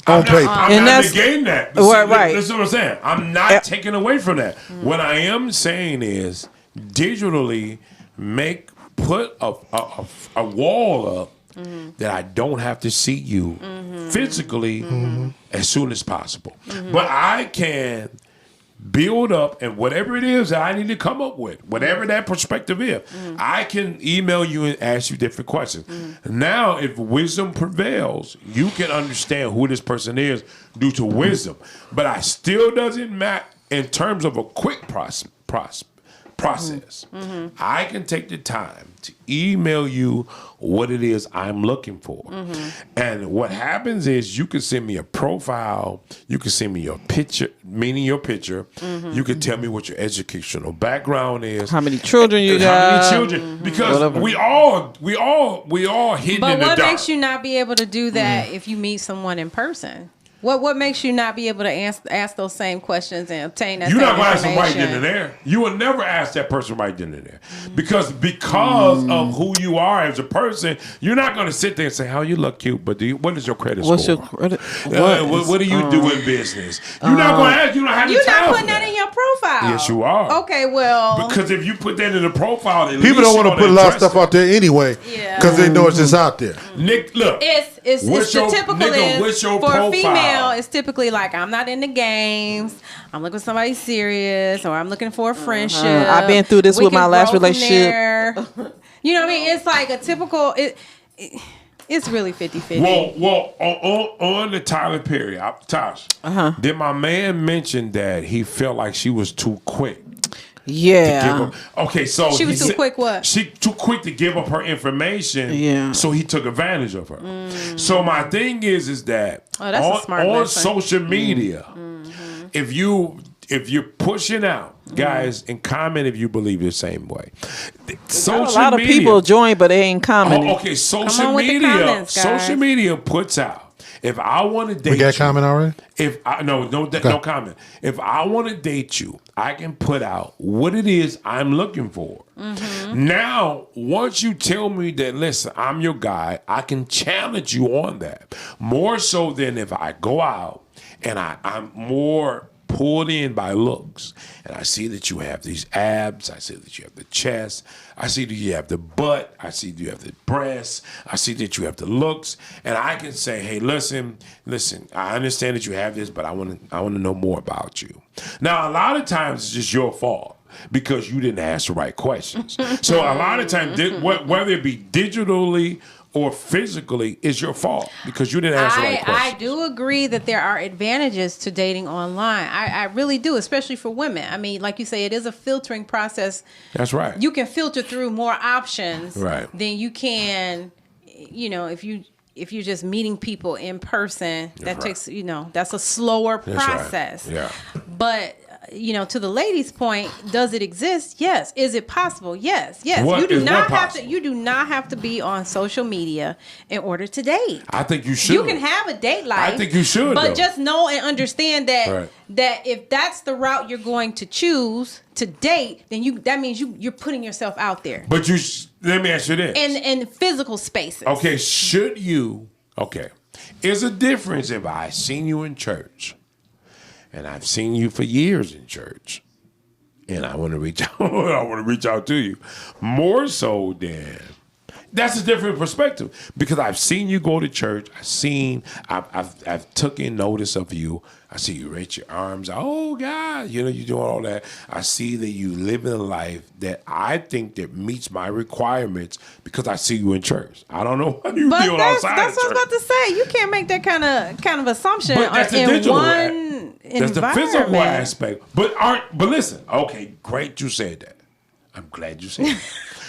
on paper. I'm not negating that. Right. Listen to what I'm saying. I'm not taking away from that. What I am saying is digitally put a wall up that I don't have to see you physically as soon as possible. But I can build up, and whatever it is that I need to come up with, whatever that perspective is, I can email you and ask you different questions. Now, if wisdom prevails, you can understand who this person is due to wisdom. But I still doesn't matter in terms of a quick process. I can take the time to email you what it is I'm looking for. And what happens is you can send me a profile, you can send me your picture, meaning your picture. You can tell me what your educational background is. How many children you and got. How many children. Because we all hidden But in the what dark. makes you not be able to do that if you meet someone in person? What makes you not be able to ask those same questions and obtain that You're same not going to ask them right information? then and there. You will never ask that person right then and there. Because of who you are as a person, you're not going to sit there and say, "How you look cute," but what is your credit What's score? your credit? What do you do in business? You're not going to ask. You don't have You're the time not for putting that in your profile. Yes, you are. Okay, well, Because if you put that in the profile, at People least don't want to put a lot of stuff out there anyway Yeah. because they know it's just out there. Nick, look. it's What's the your- typical nigga, is what's your for profile? a female. It's typically like I'm not into games. I'm looking for somebody serious, or I'm looking for a friendship. I've been through this We with my can last grow from relationship. there. You know what I mean? It's like a typical. It's really 50-50. Well, on the Tyler Perry, Tosh, did my man mention that he felt like she was too quick? Yeah. Okay, so She was he too quick what? She too quick to give up her information. Yeah. So he took advantage of her. So my thing is that Oh, that's a smart on lesson. social media, if you're pushing out, guys, and comment if you believe the same way. A lot of people join, but they ain't commenting. Okay, social on with the media. comments, guys. Social media puts out. If I want to date We got a you, comment already? if I no comment. If I want to date you, I can put out what it is I'm looking for. Now, once you tell me that, listen, I'm your guy, I can challenge you on that. More so than if I go out and I'm more pulled in by looks, and I see that you have these abs, I see that you have the chest, I see that you have the butt, I see that you have the breasts, I see that you have the looks, and I can say, hey, listen, I understand that you have this, but I want to know more about you. Now, a lot of times it's just your fault because you didn't ask the right questions. So a lot of times, whether it be digitally or physically, is your fault because you didn't ask the right questions. I do agree that there are advantages to dating online. I really do, especially for women. I mean, like you say, it is a filtering process. That's right. You can filter through more options Right. than you can, if you're just meeting people in person. That right. takes, that's a slower That's right. process. Yeah. But to the lady's point, does it exist? Yes. Is it possible? Yes. What You do is not what have to. possible? You do not have to be on social media in order to date. I think you should. You can have a date life. I think you should, but though. just know and understand that Right. that if that's the route you're going to choose to date, then that means you're putting yourself out there But let me ask you this. in physical spaces. Okay, is a difference if I seen you in church and I've seen you for years in church and I want to reach out, to you more so than that's a different perspective because I've seen you go to church. I've taken notice of you. I see you raise your arms. Oh God, you're doing all that. I see that you live in a life that I think that meets my requirements because I see you in church. I don't know how you But feel that's outside what I of was church. about to say. You can't make that kind of assumption But that's the in digital one That's the physical environment. aspect. But listen, okay, great you said that. I'm glad you said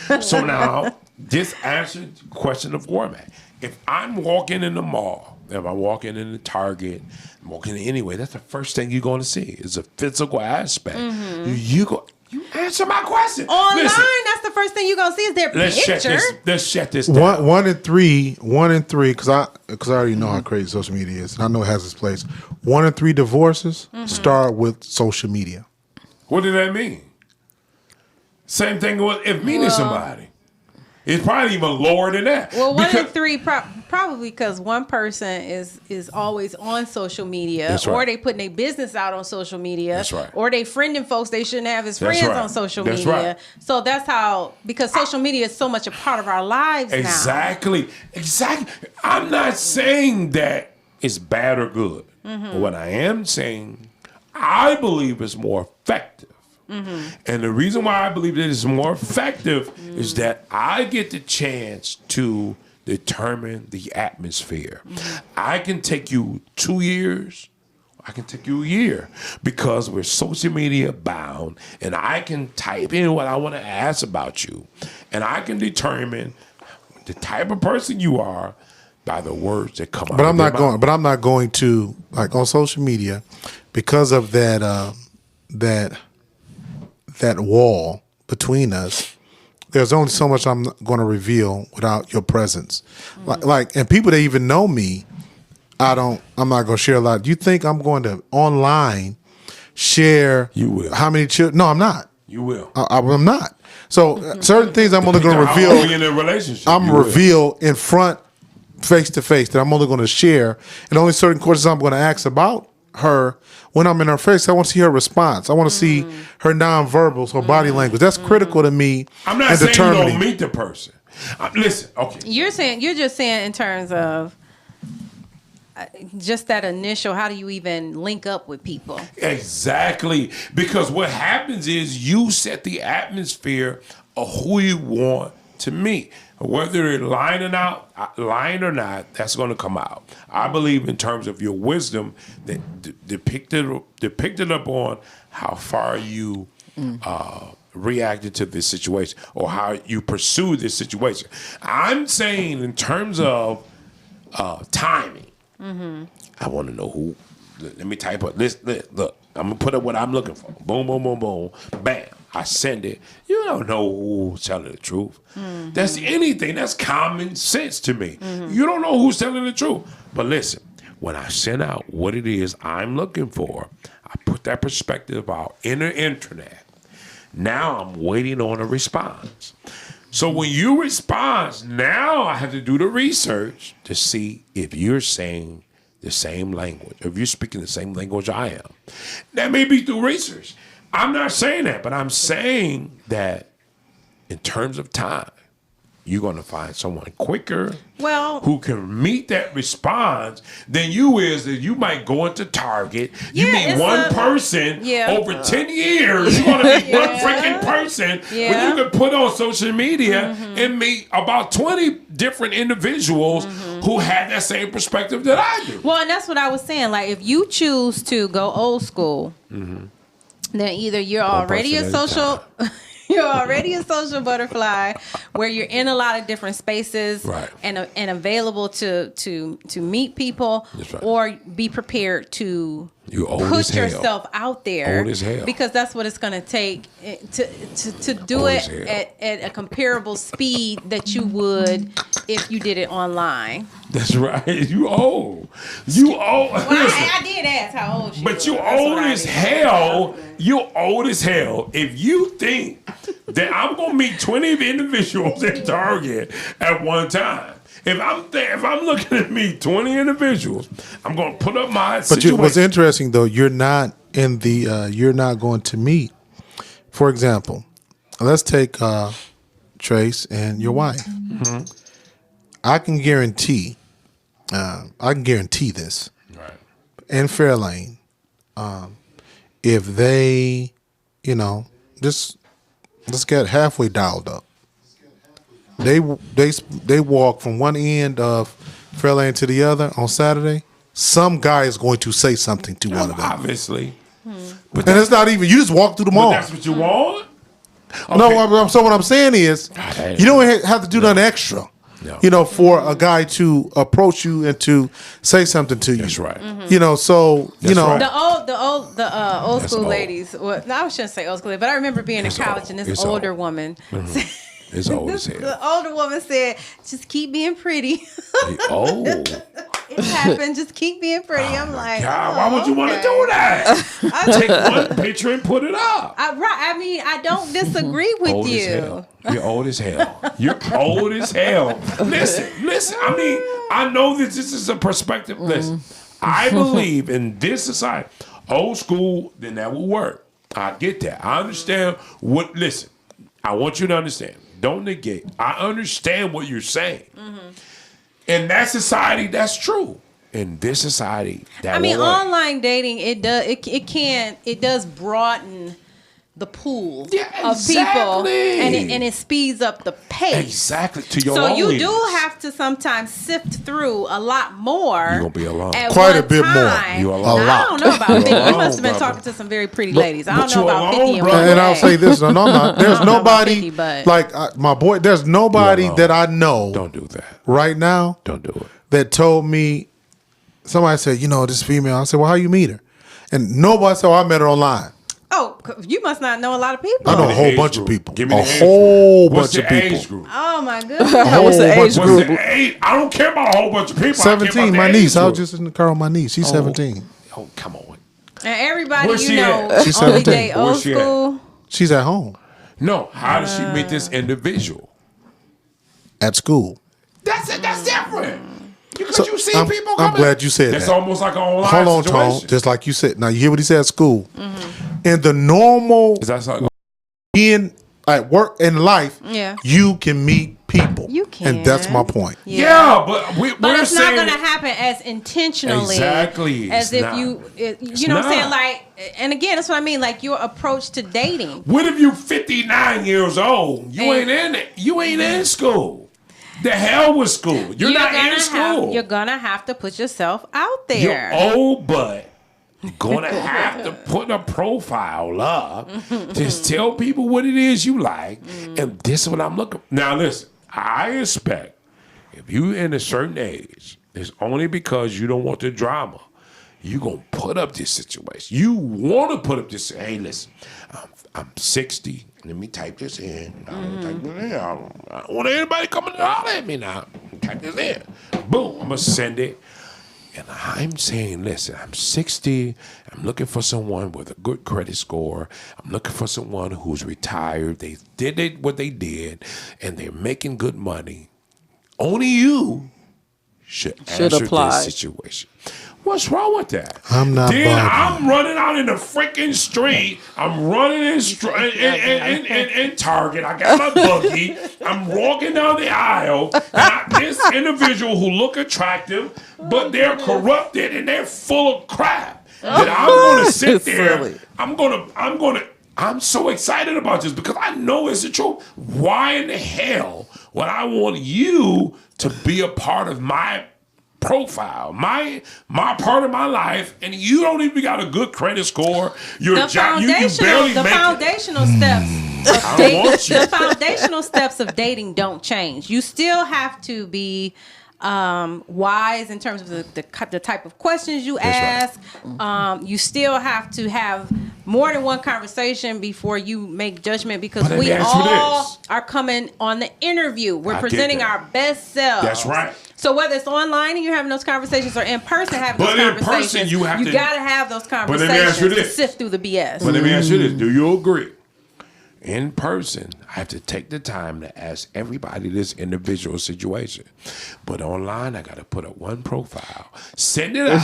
that. So now, just answer the question of format. If I'm walking in the mall, if I'm walking in the Target, I'm walking anyway, that's the first thing you're going to see is a physical aspect. You answer my question. Online, Listen, that's the first thing you're gonna see is their let's picture. shut this down. One in three, because I already know how crazy social media is, and I know it has its place. 1 in 3 divorces start with social media. What did that mean? Same thing with if meeting somebody. It's probably even lower than that. Well, 1 in Because- 3 probably because one person is always on social media, That's right. or they putting their business out on social media, That's right. or they friending folks they shouldn't have as That's friends right. on social That's media. right. So that's how, because social media is so much a part of our lives now. Exactly. I'm not saying that it's bad or good. But what I am saying, I believe it's more effective. And the reason why I believe that it's more effective is that I get the chance to determine the atmosphere. I can take you 2 years. I can take you a year because we're social media bound, and I can type in what I want to ask about you, and I can determine the type of person you are by the words that come out. But I'm not going to, like, on social media, because of that that wall between us. There's only so much I'm going to reveal without your presence. Like, and people that even know me, I'm not going to share a lot. Do you think I'm going to online share? You will. How many children? No, I'm not. You will. I'm not. So certain things I'm only going to reveal. How are we in a relationship? I'm reveal in front, face to face, that I'm only going to share, and only certain questions I'm going to ask about her when I'm in her face. I want to see her response. I want to see her nonverbals, her body language. That's critical to me. I'm not saying you don't meet the person. Listen, okay. You're just saying in terms of just that initial, how do you even link up with people? Exactly. Because what happens is you set the atmosphere of who you want to meet. Whether it's lying or not, that's going to come out. I believe in terms of your wisdom that depicted upon how far you reacted to this situation or how you pursue this situation. I'm saying in terms of timing, I want to know who. Let me type up this. Look, I'm going to put up what I'm looking for. Boom, boom, boom, boom. Bam. I send it. You don't know who's telling the truth. That's anything. That's common sense to me. You don't know who's telling the truth. But listen, when I send out what it is I'm looking for, I put that perspective out in the internet. Now I'm waiting on a response. So when you respond, now I have to do the research to see if you're saying the same language, if you're speaking the same language I am. That may be through research. I'm not saying that, but I'm saying that in terms of time, you're going to find someone quicker who can meet that response than you is that you might go into Target. You meet one person over 10 years. You're going to meet one freaking person when you can put on social media and meet about 20 different individuals who had that same perspective that I do. Well, and that's what I was saying. Like, if you choose to go old school, then either you're already a social... You're already a social butterfly where you're in a lot of different spaces and available to meet people, or be prepared to put yourself out there, because that's what it's going to take to do it at a comparable speed that you would if you did it online. That's right. You old. You old. Well, I did ask how old she was. But you old as hell. You old as hell. If you think that I'm gonna meet 20 individuals at Target at one time, if I'm looking at me 20 individuals, I'm gonna put up my situation. But what's interesting though, you're not in the you're not going to meet. For example, let's take Trace and your wife. I can guarantee this. Right. In Fairlane, if they, just let's get halfway dialed up. They walk from one end of Fairlane to the other on Saturday. Some guy is going to say something to one of them. Obviously. But and it's not even, you just walk through the mall. That's what you want? Okay. No, so what I'm saying is, you don't have to do nothing extra. No. For a guy to approach you and to say something to you. That's right. So Right. The old school ladies. Well, no, I shouldn't say old school, but I remember being in college and this older woman. It's old as hell. The older woman said, "Just keep being pretty." It happened. Just keep being pretty. I'm like, God, why would you want to do that? Take one picture and put it up. I mean, I don't disagree with old you. As hell. You're old as hell. You're old as hell. Listen. I mean, I know that this is a perspective. Listen, I believe in this society, old school, then that will work. I get that. I understand listen, I want you to understand. Don't negate. I understand what you're saying. In that society, that's true. In this society, that online dating, it does broaden the pool Yeah, of people, exactly. and it speeds up the pace. Exactly, to your So you loneliness. do have to sometimes sift through a lot more. You're gonna be alone. at Quite a one bit more. time. You alone. Now, A lot. I don't know about 50. You alone, must have been brother. talking to some very pretty ladies. I but don't know you about alone, 50 and brother. one And I'll day. say this, no, I'm not. There's I don't know about nobody 50, but- like my boy. There's nobody You're alone. that I know Don't do that. right now Don't do it. that told me. Somebody said, this female. I said, well, how you meet her? And nobody said, I met her online. Oh, you must not know a lot of people. I know a the whole age bunch of group. people. Give me A the age whole group. What's bunch of the people. age group? Oh my goodness. What's the whole age bunch of What's group? the age? I don't care about a whole bunch of people. I care about 17, the my age niece. I was group. just in the car with my niece. She's 17. Oh, come on. And everybody Where's you she know at? She's only 17. date old Where's she at? school. She's at home No, how does she meet this individual? at school. That's it. That's different. Because So, you see I'm- people I'm coming. glad you said That's that. almost like an online Hold on, situation. Tone. Just like you said. Now, you hear what he said at school. In the normal Is that something? in at work in life, Yeah. you can meet people. You can. And that's my point. Yeah, but But we're it's saying not going to happen as intentionally. Exactly. As It's if not. you know It's what I'm saying? not. Like, and again, that's what I mean. Like your approach to dating. What if you 59 years old? You And- ain't in it. You ain't in school. The hell with school. You're not in school. You're going to have to put yourself out You're there. old, but gonna have to put a profile up. Just tell people what it is you like, and this is what I'm looking. Now, listen. I expect if you in a certain age, it's only because you don't want the drama. You gonna put up this situation. You want to put up this. Hey, listen. I'm 60. Let me type this in. I don't want anybody coming to holler at me now. Type this in. Boom. I'm gonna send it. And I'm saying, listen, I'm 60. I'm looking for someone with a good credit score. I'm looking for someone who's retired. They did what they did, and they're making good money. Only you should answer apply. this situation. What's wrong with that? I'm not Then bothered. I'm running out in the freaking street. I'm running in Target. I got my buggy. I'm walking down the aisle. And this individual who look attractive, but they're corrupted and they're full of crap. That I'm going to sit It's there. silly. I'm so excited about this because I know it's the truth. Why in the hell would I want you to be a part of my profile, my part of my life, and you don't even got a good credit score. You're The barely make it. foundational steps of I dating, want you. the foundational steps of dating don't change. You still have to be wise in terms of the type of questions you ask. You still have to have more than one conversation before you make judgment because But let me we ask you all this. are coming on the interview. We're I get presenting that. our best selves. That's right. So whether it's online and you're having those conversations or in person having But those in person, conversations, you have to- gotta have those let me ask conversations you to this. sift through the BS. But let me ask you this: do you agree? In person, I have to take the time to ask everybody this individual situation. But online, I got to put up one profile, send it out,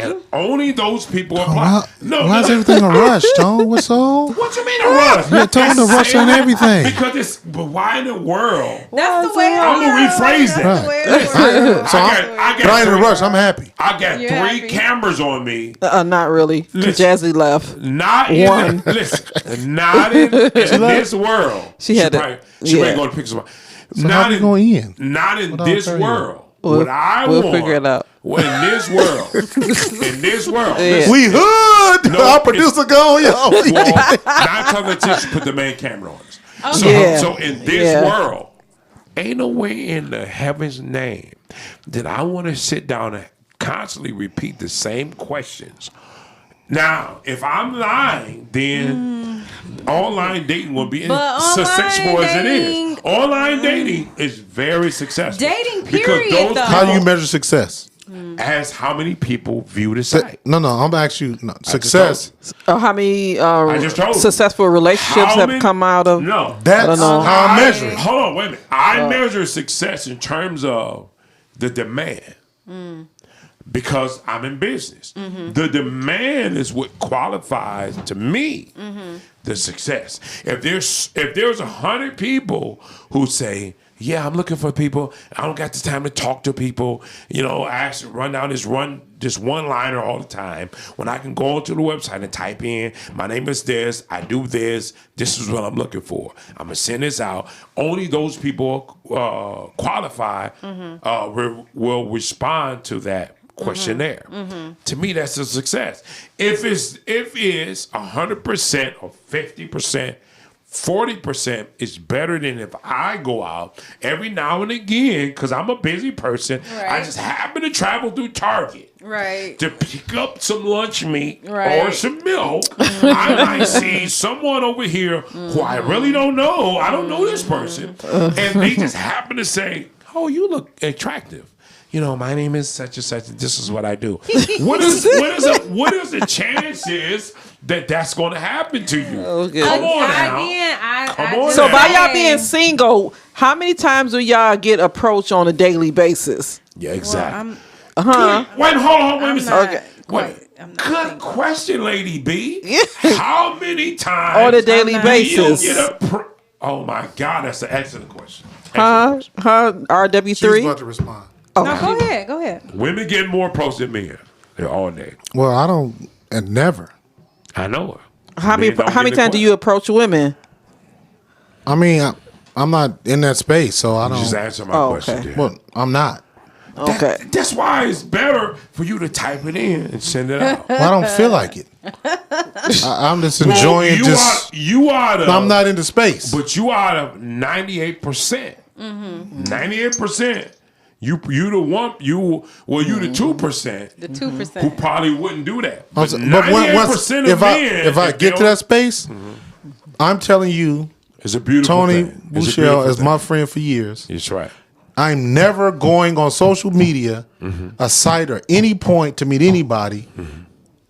and only those people apply. Why is everything a rush, Tone? What's all? What you mean a rush? You're telling the rush on everything. Because it's. But why in the world? That's the way I'm gonna rephrase that. That's the way it works. So I But I ain't in a three- rush. I'm happy. I got You're 3 happy. cameras on me. Not really. 'Cause Listen. Jazzy left. Not One. in listen, not in this world. She had to- probably, she yeah. might go to pick some. So how we gonna end? Not in What this I'll tell you. world. We'll- what I we'll want. figure it out. Well, in this world. In this world. Yeah. Listen, We hood. No, Our producer gone, yo. well, not telling the teacher put the main camera on us. So, Yeah. so in this Yeah. world, ain't no way in the heaven's name that I want to sit down and constantly repeat the same questions. Now, if I'm lying, then online dating will be But as successful online as it dating- is. Online dating is very successful. Dating, Because period, those though. How do you people measure success? ask how many people view the site. No, I'm asking you. No, I just success. How many just told you. successful relationships How have many- come out of? No. That's don't know. how I measure it. Hold on, wait a minute. I measure success in terms of the demand. Because I'm in business. The demand is what qualifies to me the success. If there's 100 people who say, Yeah, I'm looking for people. I don't got the time to talk to people. You know, I actually run down this one-liner all the time when I can go onto the website and type in, my name is this, I do this, this is what I'm looking for. I'm going to send this out. Only those people qualified will respond to that questionnaire. To me, that's a success. If it's 100% or 50%, 40% is better than if I go out every now and again, because I'm a busy person. Right. I just happen to travel through Target. Right. To pick up some lunch meat Right. or some milk. I might see someone over here who I really don't know. I don't know this person. And they just happen to say, oh, you look attractive. You know, my name is such and such. This is what I do. What is the chances that that's going to happen to you? Okay. Come on now. Come on So now. by y'all being single, how many times do y'all get approached on a daily basis? Yeah, exactly. Wait, Wait, hold on. Wait a second. Okay. Good question, Lady B. How many times On a daily do basis. you get oh my God, that's an excellent question. Huh? She was RW3? about to respond. Oh, No, go ahead. Go ahead. Women get more approached than men. They're all day. Well, I don't, and never. I know it. How many times do you approach women? I mean, I'm not in that space, so I don't. Just answer my Oh, question. okay. dear. Well, I'm not. Okay. That's why it's better for you to type it in and send it out. Well, I don't feel like it. I'm just enjoying you are the, I'm not in the space. but you out of 98%. 98%. You the one. You the 2%. The Who 2%. probably wouldn't do that. But But once, 98% of if men, I get to that space, I'm telling you, it's a beautiful Tony thing. It's a Bouchel beautiful is thing. my friend for years. That's right. I'm never going on social media, a site or any point to meet anybody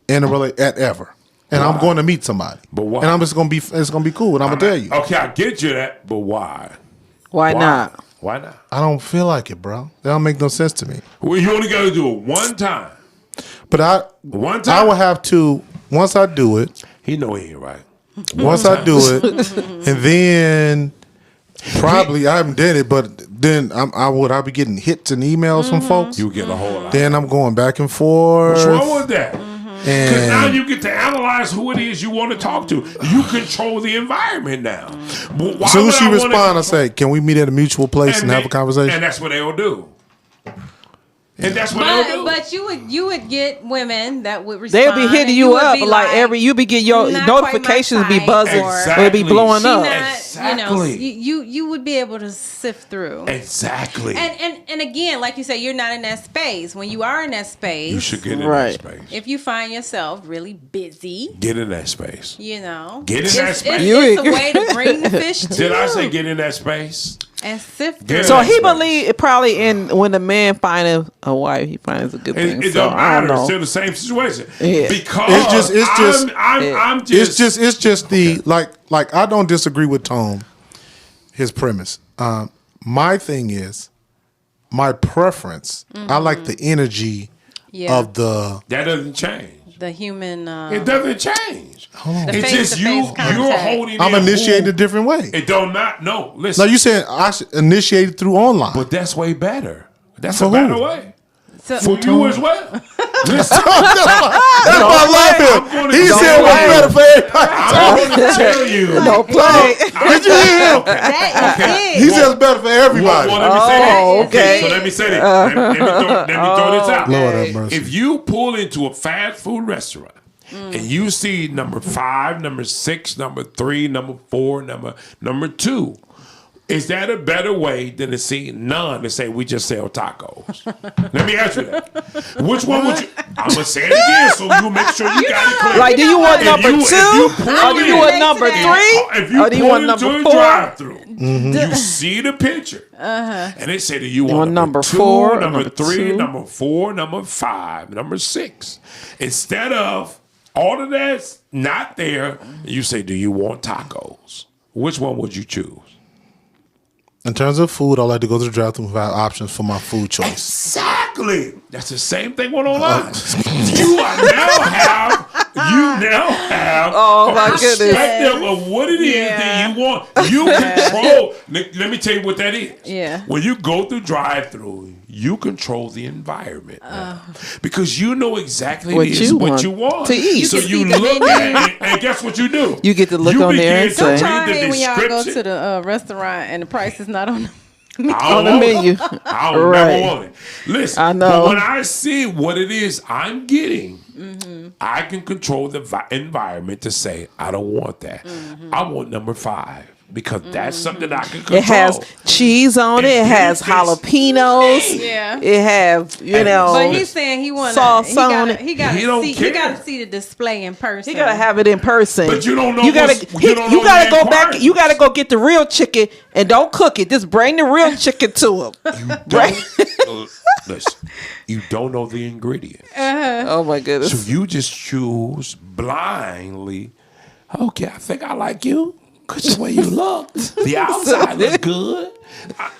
in a ever. And I'm going to meet somebody. But why? And I'm just going to be, it's going to be cool. And I'm going to tell you. Okay, I get you that, but why? Why not? Why not? I don't feel like it, bro. That don't make no sense to me. Well, you only got to do it one time. But One I time. will have to, once I do it, He know he ain't right. once I do it, and then probably I haven't done it, but then I'll be getting hits and emails from folks. You get a whole lot. Then I'm going back and forth. What's wrong with that? Because now And you get to analyze who it is you want to talk to. You control the environment now. But why as soon would as she I wanna responds, I control- say, "Can we meet at a mutual place and have a conversation?" And that's what they'll do. And that's what they'll do. But you would get women that would respond. They'll be hitting and you would up be like you be getting your "Not quite my notifications be type," buzzing. or, It'll be blowing "She up. not," Exactly. you would be able to sift through. Exactly. And again, like you say, you're not in that space. When you are in that space, You should get in Right. that space. if you find yourself really busy, Get in that space. you know, Get in that space. It's a way to bring the fish to Did I you say get in that space? and sift Get through. in So that he space. believe probably in when a man finds a wife, he finds a good thing. It So don't I matter. don't It's know. still the same situation. Yeah. Because I'm just it's just the like I don't disagree with Tom, his premise. My thing is, my preference. I like the energy Yeah. of the. that doesn't change. the human. It doesn't change. The It's just you're face-to-face holding. I'm in initiating who- a different way. It don't not. No, listen. Now you saying I should initiate it through online? But that's way better. That's For a better who? way. So, For you as well. Listen, That's why I love I'm gonna him. He go said what's away. better for everybody. I'm going to tell you. No play. Did you hear him? that is He it. said it's better for everybody. Well, let me say Oh, that. okay. So let me say that. Let me throw this out. Lord have mercy. If you pull into a fast food restaurant and you see number 5, number 6, number 3, number 4, number 2, is that a better way than to see none and say we just sell tacos? Let me ask you that. Which one would you? I'm gonna say it again so you make sure you got it clear. Like, do you want If number you- if 2? you pull Or do you in- want number 3? If you Or do you pull want into number a 4? drive-through, you see the picture, and they say, "Do you want number 2, 4, number number 3, 2? number 4, number 5, number 6?" Instead of all of that's not there, you say, "Do you want tacos?" Which one would you choose? In terms of food, I like to go to the drive-thru and provide options for my food choice. Exactly. That's the same thing went online. You now have have my a perspective goodness. of what it is Yeah. that you want. You control. Let me tell you what that is. Yeah. When you go through drive-through, you control the environment now. Because you know exactly What what you you want to eat. So You you can see the look menu. at it, and guess what you do? You get to look on there and begin to say- read Don't y'all the hate when y'all go description. to the restaurant and the price is not on the I On don't the want it. menu. I don't Right. never want it. Listen, I know. but when I see what it is I'm getting, I can control the environment to say, I don't want that. I want number 5 because that's something I can control. It has cheese on it. It has benefits- jalapenos. Yeah. It have But he's saying he want Sauce he on gotta, it. he gotta He don't see care. he gotta see the display in person. You gotta have it in person. But you don't know You gotta. what's- you don't know you gotta the go back. requirements. You gotta go get the real chicken and don't cook it. Just bring the real chicken to him. Listen, you don't know the ingredients. Oh my goodness. So you just choose blindly. Okay, I think I like you because the way you look, the outside look good.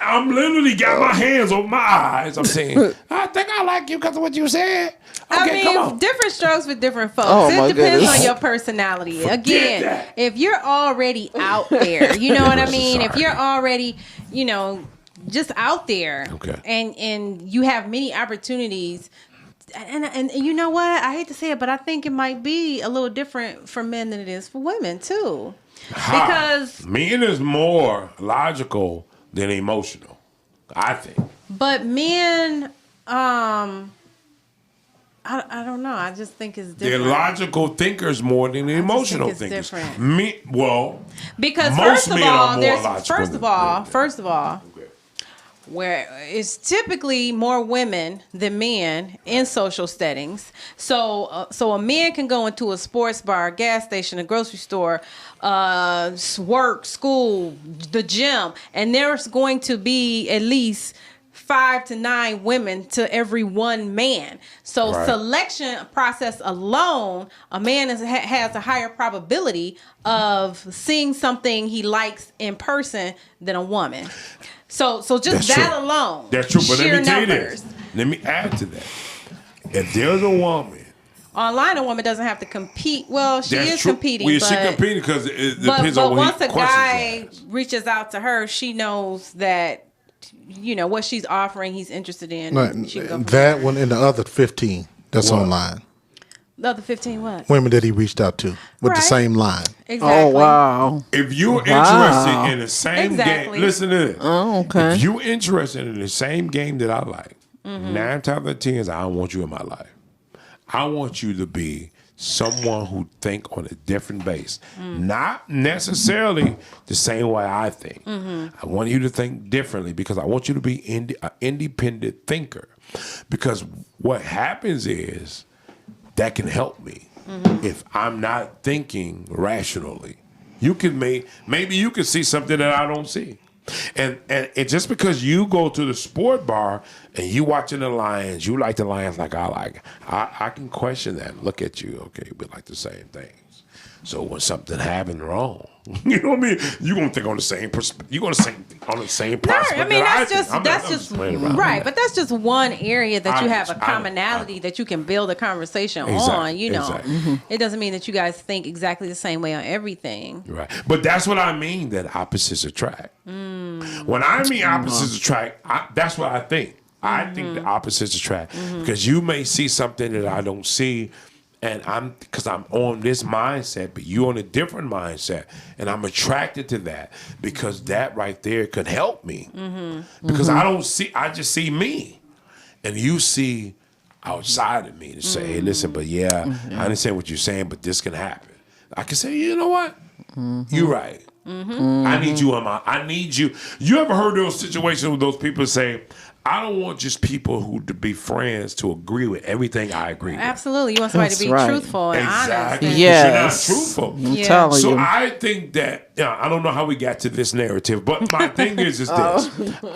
I'm literally got my hands over my eyes. I'm saying, I think I like you because of what you said. Okay, come I on. mean, different strokes with different folks. Oh, It my depends goodness. on your personality. Forget Again, that. if you're already out there, you know what I Different mean? If society. you're already, just out there, Okay. and you have many opportunities. And you know what? I hate to say it, but I think it might be a little different for men than it is for women too. Because men is more logical than emotional, I think. but men, I don't know. I just think it's They're different. logical thinkers more than the emotional think thinkers. it's different. Because most first of men are all, more there's logical first of all, where it's typically more women than men in social settings. So a man can go into a sports bar, gas station, a grocery store, work, school, the gym, and there's going to be at least 5 to 9 women to every one man. So Right. selection process alone, a man has a higher probability of seeing something he likes in person than a woman. So just That's that true. alone. That's true, but sheer let me tell you numbers. this. Let me add to that. If there's a woman, Online, a woman doesn't have to compete. Well, she that's is true. competing, Well, but she competing because it but depends on what once he a questions guy asks. reaches out to her, she knows that what she's offering, he's interested in. Right. She can go from That one and the other 15 that's What? online. the other 15. What? Women that he reached out to with the Right. same line. Exactly. Oh wow. If you're Wow. interested in the same Exactly. game, listen to this. Oh, okay. If you're interested in the same game that I like, Mm-hmm. 9 times out of 10, I don't want you in my life. I want you to be someone who think on a different base, not necessarily the same way I think. I want you to think differently because I want you to be an independent thinker. Because what happens is that can help me if I'm not thinking rationally. You can maybe you can see something that I don't see. And just because you go to the sport bar and you watching the Lions, you like the Lions like I like. I can question that. Look at you, okay, we like the same things. So when something happened wrong, you know what I mean? You're gonna think on the same you're gonna think on the same No, prospect. I mean that that's think. I'm just playing around. right, but that's just one area that you have a I commonality that you can build a conversation Exactly, on. exactly. It doesn't mean that you guys think exactly the same way on everything. Right. But that's what I mean that opposites attract. When I mean opposites attract, that's what I think. I think the opposites attract because you may see something that I don't see, and I'm on this mindset, but you on a different mindset, and I'm attracted to that because that right there could help me because I just see me, and you see outside of me to say, hey, listen, but I understand what you're saying, but this can happen. I can say, you know what? You're right. I need you I need you. You ever heard those situations where those people say, I don't want just people who to be friends to agree with everything I agree with. Absolutely, you want somebody to be That's right. truthful and honest. Exactly. And- Yes. You're not truthful. I'm Yeah. telling So you. I think that I don't know how we got to this narrative, but my thing is this.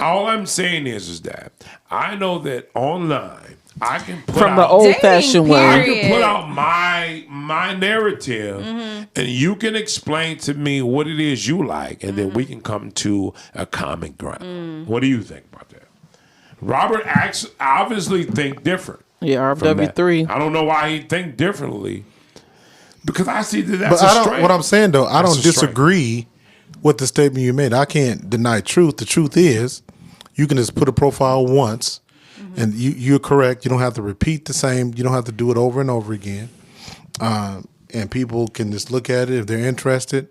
All I'm saying is that I know that online I can put From the out, old fashioned Dating way. I period. can put out my narrative, and you can explain to me what it is you like, and then we can come to a common ground. What do you think about that? Robert obviously think different. Yeah, from that. RW3. I don't know why he think differently, Because I see that's But a strength. what I'm saying though, I That's don't a strength. disagree with the statement you made. I can't deny truth. The truth is, you can just put a profile once, and you're correct. You don't have to repeat the same. You don't have to do it over and over again. And people can just look at it if they're interested.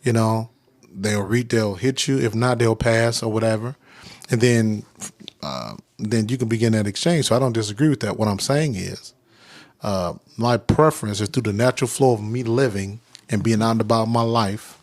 You know, they'll hit you. If not, they'll pass or whatever, and then you can begin that exchange. So I don't disagree with that. What I'm saying is, my preference is through the natural flow of me living and being out and about my life.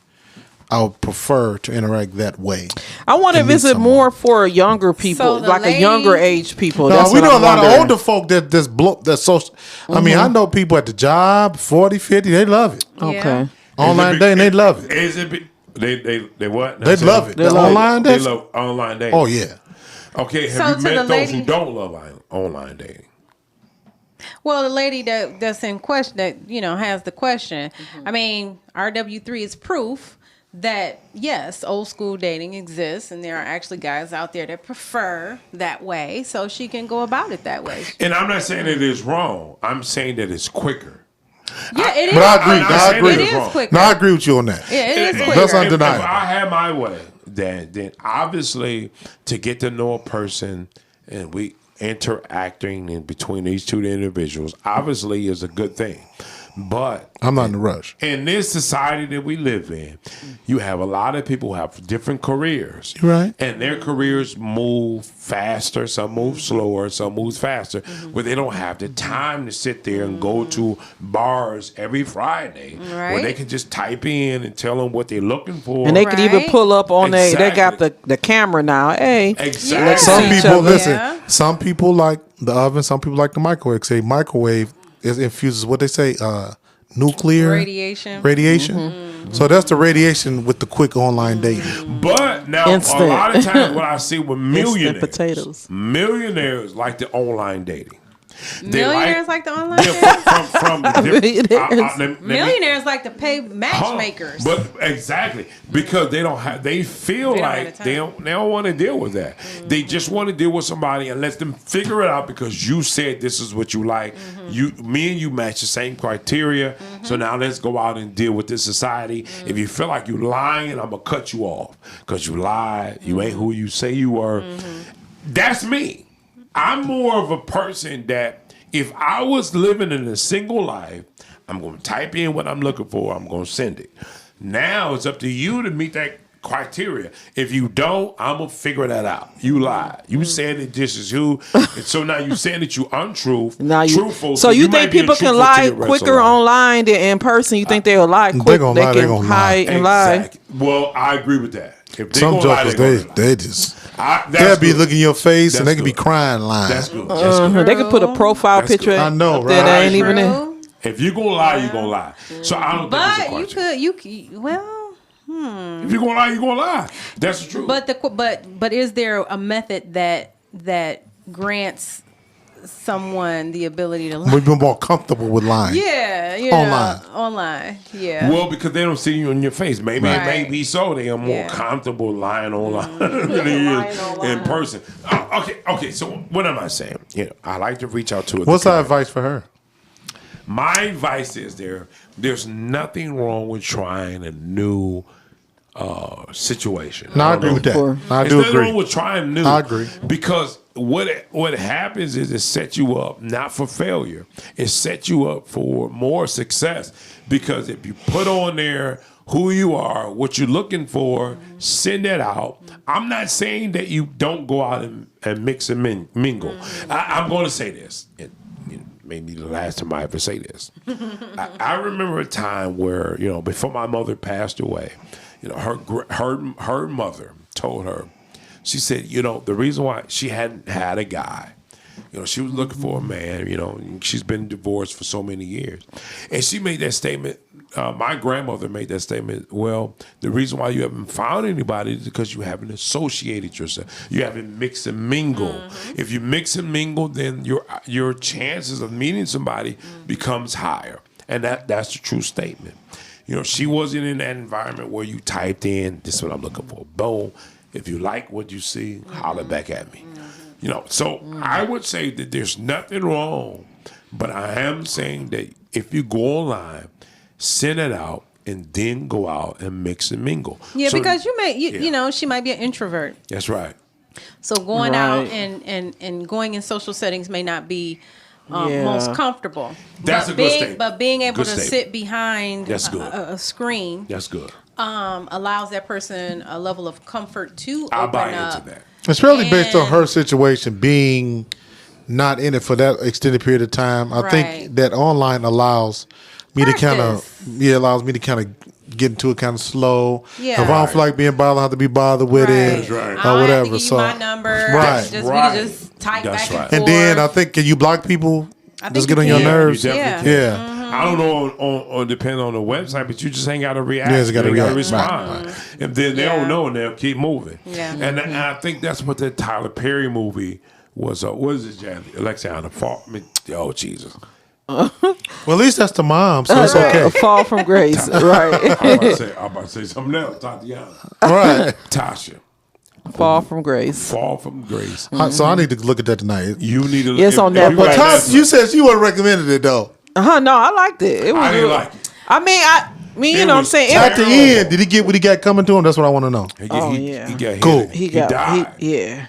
I would prefer to interact that way. I wonder if meet is it someone. more for younger people, So the like a lady- younger age people. No, That's we what know a I'm lot of wondering. older folk that's social. I mean, I know people at the job, 40, 50, they love it. Okay. Online dating, they love it. Is it? They what? They love it. They The love it. online They dating. love online dating. Oh yeah. Okay, So have to you met the those lady- who don't love online dating? Well, the lady that's in question, that has the question. I mean, RW3 is proof that yes, old school dating exists, and there are actually guys out there that prefer that way. So she can go about it that way. And I'm not saying it is wrong. I'm saying that it's quicker. Yeah, it is. But I agree. I'm not I saying agree. it It is wrong. quicker. No, I agree with you on that. Yeah, it is If- quicker. That's if undeniable. I had my way, then obviously to get to know a person and we interacting in between these two individuals obviously is a good thing. But I'm not in a rush. in this society that we live in, you have a lot of people who have different careers. You're right. And their careers move faster, some move slower, some move faster, where they don't have the time to sit there and go to bars every Friday where Right. they can just type in and tell them what they're looking for. And they could even Right. pull up on they got Exactly. the camera now. Hey, Exactly. let's Some see each people other. listen. Yeah. Some people like the oven. Some people like the microwave. Say microwave infuses what they say nuclear Radiation. Mm-hmm. So that's the radiation with the quick online dating. But now, Instant. a lot of times what I see with Instant millionaires, potatoes. millionaires like the online dating. They Millionaires like the online dating? from Millionaires. Millionaires like to pay Huh. matchmakers. But exactly because they feel They don't like have the they time. don't want to deal with that. They just want to deal with somebody and let them figure it out because you said this is what you like. Me and you match the same criteria. So now let's go out and deal with this society. If you feel like you lying, I'm gonna cut you off because you lied. You ain't who you say you were. That's me. I'm more of a person that if I was living in a single life, I'm going to type in what I'm looking for. I'm going to send it. Now it's up to you to meet that criteria. If you don't, I'm going to figure that out. You lied. You said that this is who. And so now you saying that you untruthful. Now you, truthful. so you might think be people can untruthful to lie your rest of quicker life. online than in person? You think they'll lie quick? gonna They lie, they can gonna hide lie. and lie. Exactly. Well, I agree with that. If they Some gonna lie, jokers they gonna lie. they just That's they'll be good. looking in your face and That's they can be good. crying lying. That's good. That's good. They could put a profile That's picture good. I know, up there right? that ain't even in. True. If you gonna lie, you gonna lie. So I don't think it's a But you question. could, well, If you gonna lie, you gonna lie. That's the truth. but is there a method that grants someone the ability to lie? We've been more comfortable with lying. Yeah, online, yeah. well, because they don't see you in your face. Maybe it may Right. be so. They are more Yeah. comfortable lying online than they is in person. Okay. So what am I saying? I like to reach out to. What's our advice for her? My advice is there's nothing wrong with trying a new situation. No, I don't agree know. with that. Sure. I There's do nothing agree. wrong with trying new. I agree. Because what happens is it sets you up not for failure. It sets you up for more success. Because if you put on there who you are, what you're looking for, send that out. I'm not saying that you don't go out and mix and mingle. I'm going to say this. It may be the last time I ever say this. I remember a time where, before my mother passed away, her mother told her, she said, the reason why she hadn't had a guy, she was looking for a man, and she's been divorced for so many years. And she made that statement, my grandmother made that statement, well, the reason why you haven't found anybody is because you haven't associated yourself. You haven't mixed and mingled. If you mix and mingle, then your chances of meeting somebody becomes higher. And that's the true statement. She wasn't in that environment where you typed in, this is what I'm looking for. Boom. If you like what you see, holler back at me. So I would say that there's nothing wrong, but I am saying that if you go online, send it out, and then go out and mix and mingle. Yeah, So- because you know, she might be an introvert. That's right. So going out Right. and going in social settings may not be Yeah. most comfortable. That's but a good statement. But being able Good to statement. sit behind That's good. a screen That's good. allows that person a level of comfort to I'll open buy up. into that. Especially based on And- her situation being not in it for that extended period of time. I Right. think that online allows me to kind of get into it kind of slow. Yeah. If I don't feel like being bothered, I have to be bothered with it That's right. I or don't have whatever. to give So you my number. right. We Right. can just type That's back and right. forth. And then I think, can you block people? think Just get you on your can. nerves. You definitely Yeah. can. I don't know on depending on the website, but you just ain't got to react. Yeah, you gotta ain't gotta react. respond. And then they Yeah. don't know, and they'll keep moving. Yeah. And I think that's what the Tyler Perry movie was. What is it, Jan? Alexa, the fault. Oh Jesus! Well, at least that's the mom, so it's okay. A fall from grace, right? I'm about to say something else. Tatiana, Right. Tasha, Fall from grace. fall from grace. So I need to look at that tonight. You need to. It's on that, you but got Tom, Netflix. you said you would have recommended it though. No, I liked it. It was I didn't good. like it. I mean, you It know what I'm was saying? At the terrible. end, did he get what he got coming to him? That's what I want to know. Oh, He yeah. got hit. Cool. He died. Yeah.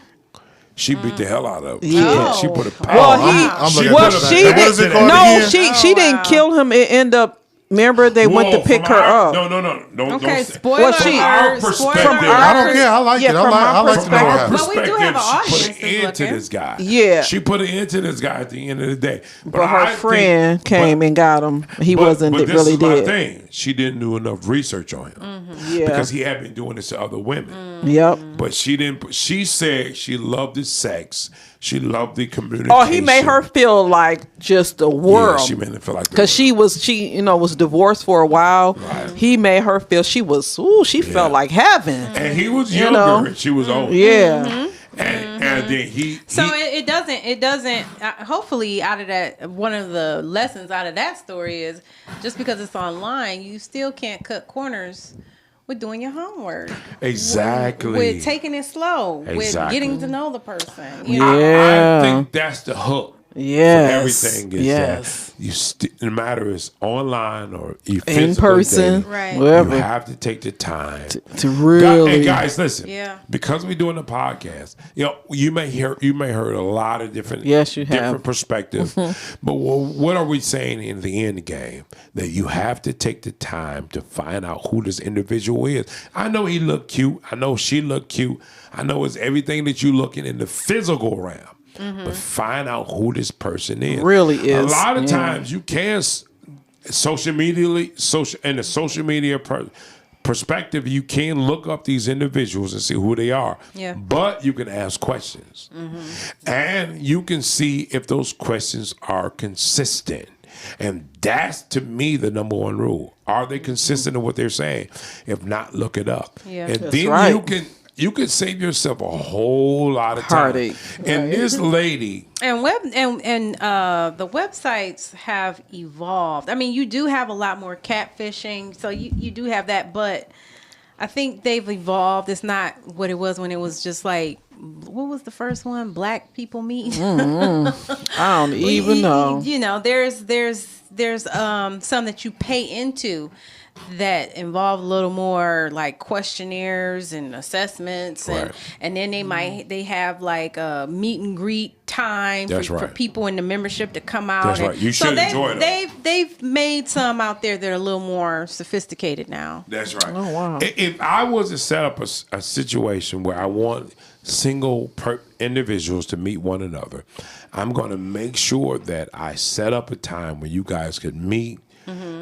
She beat the hell out of him. Yeah. She put a Well, I'm looking well, at that. she What is it did. called No, again? she didn't wow. kill him. It ended up. Remember, they went to pick her up. No. Okay, don't say- spoiler Well, she- alert. From our Spoiler perspective- alert. I don't care. I like Yeah, it. I from like our to know what From our happened. But we do have an perspective, she audience put an that's end to looking. this guy. Yeah. She put an end to this guy at the end of the day. But her I think- friend came but- and got him. He but wasn't this really is my dead. thing. She didn't do enough research on him Yeah. because he had been doing this to other women. Yep. But she didn't. She said she loved the sex. She loved the communication. Oh, he made her feel like just the Yeah, world. she made her feel like the Cause she was divorced for a while. Right. He made her feel she felt like heaven. and he was You younger know? and she was older. Yeah. And then he. So he- it doesn't. Hopefully, out of that, one of the lessons out of that story is just because it's online, you still can't cut corners with doing your homework. Exactly. With taking it slow. With Exactly. getting to know the person. Yeah. I think that's the hook. Yes. For everything is Yes. that you no matter it's online or you In physically person. dating, Right. you Wherever. have to take the time To really. Hey guys, listen. Yeah. Because we're doing a podcast, you may hear a lot of different Yes, you have. different perspectives. But what are we saying in the end game? That you have to take the time to find out who this individual is. I know he looked cute. I know she looked cute. I know it's everything that you looking in the physical realm. But find out who this person is. Really A is, lot of yeah. times you can social media perspective, you can look up these individuals and see who they are. Yeah. But you can ask questions. And you can see if those questions are consistent. And that's, to me, the number one rule. Are they consistent in what they're saying? If not, look it up. Yeah. And That's then right. you can save yourself a whole lot of time. Heartache. And this lady... And the websites have evolved. I mean, you do have a lot more catfishing, so you do have that, but I think they've evolved. It's not what it was when it was just like, what was the first one? Black people meet. I don't even know. You know, there's some that you pay into that involve a little more like questionnaires and assessments, Right. and then they have like a meet and greet time That's for right. people in the membership to come out. That's right. You should enjoy them. They've made some out there that are a little more sophisticated now. That's right. Oh, wow. If I was to set up a situation where I want single individuals to meet one another, I'm going to make sure that I set up a time where you guys could meet.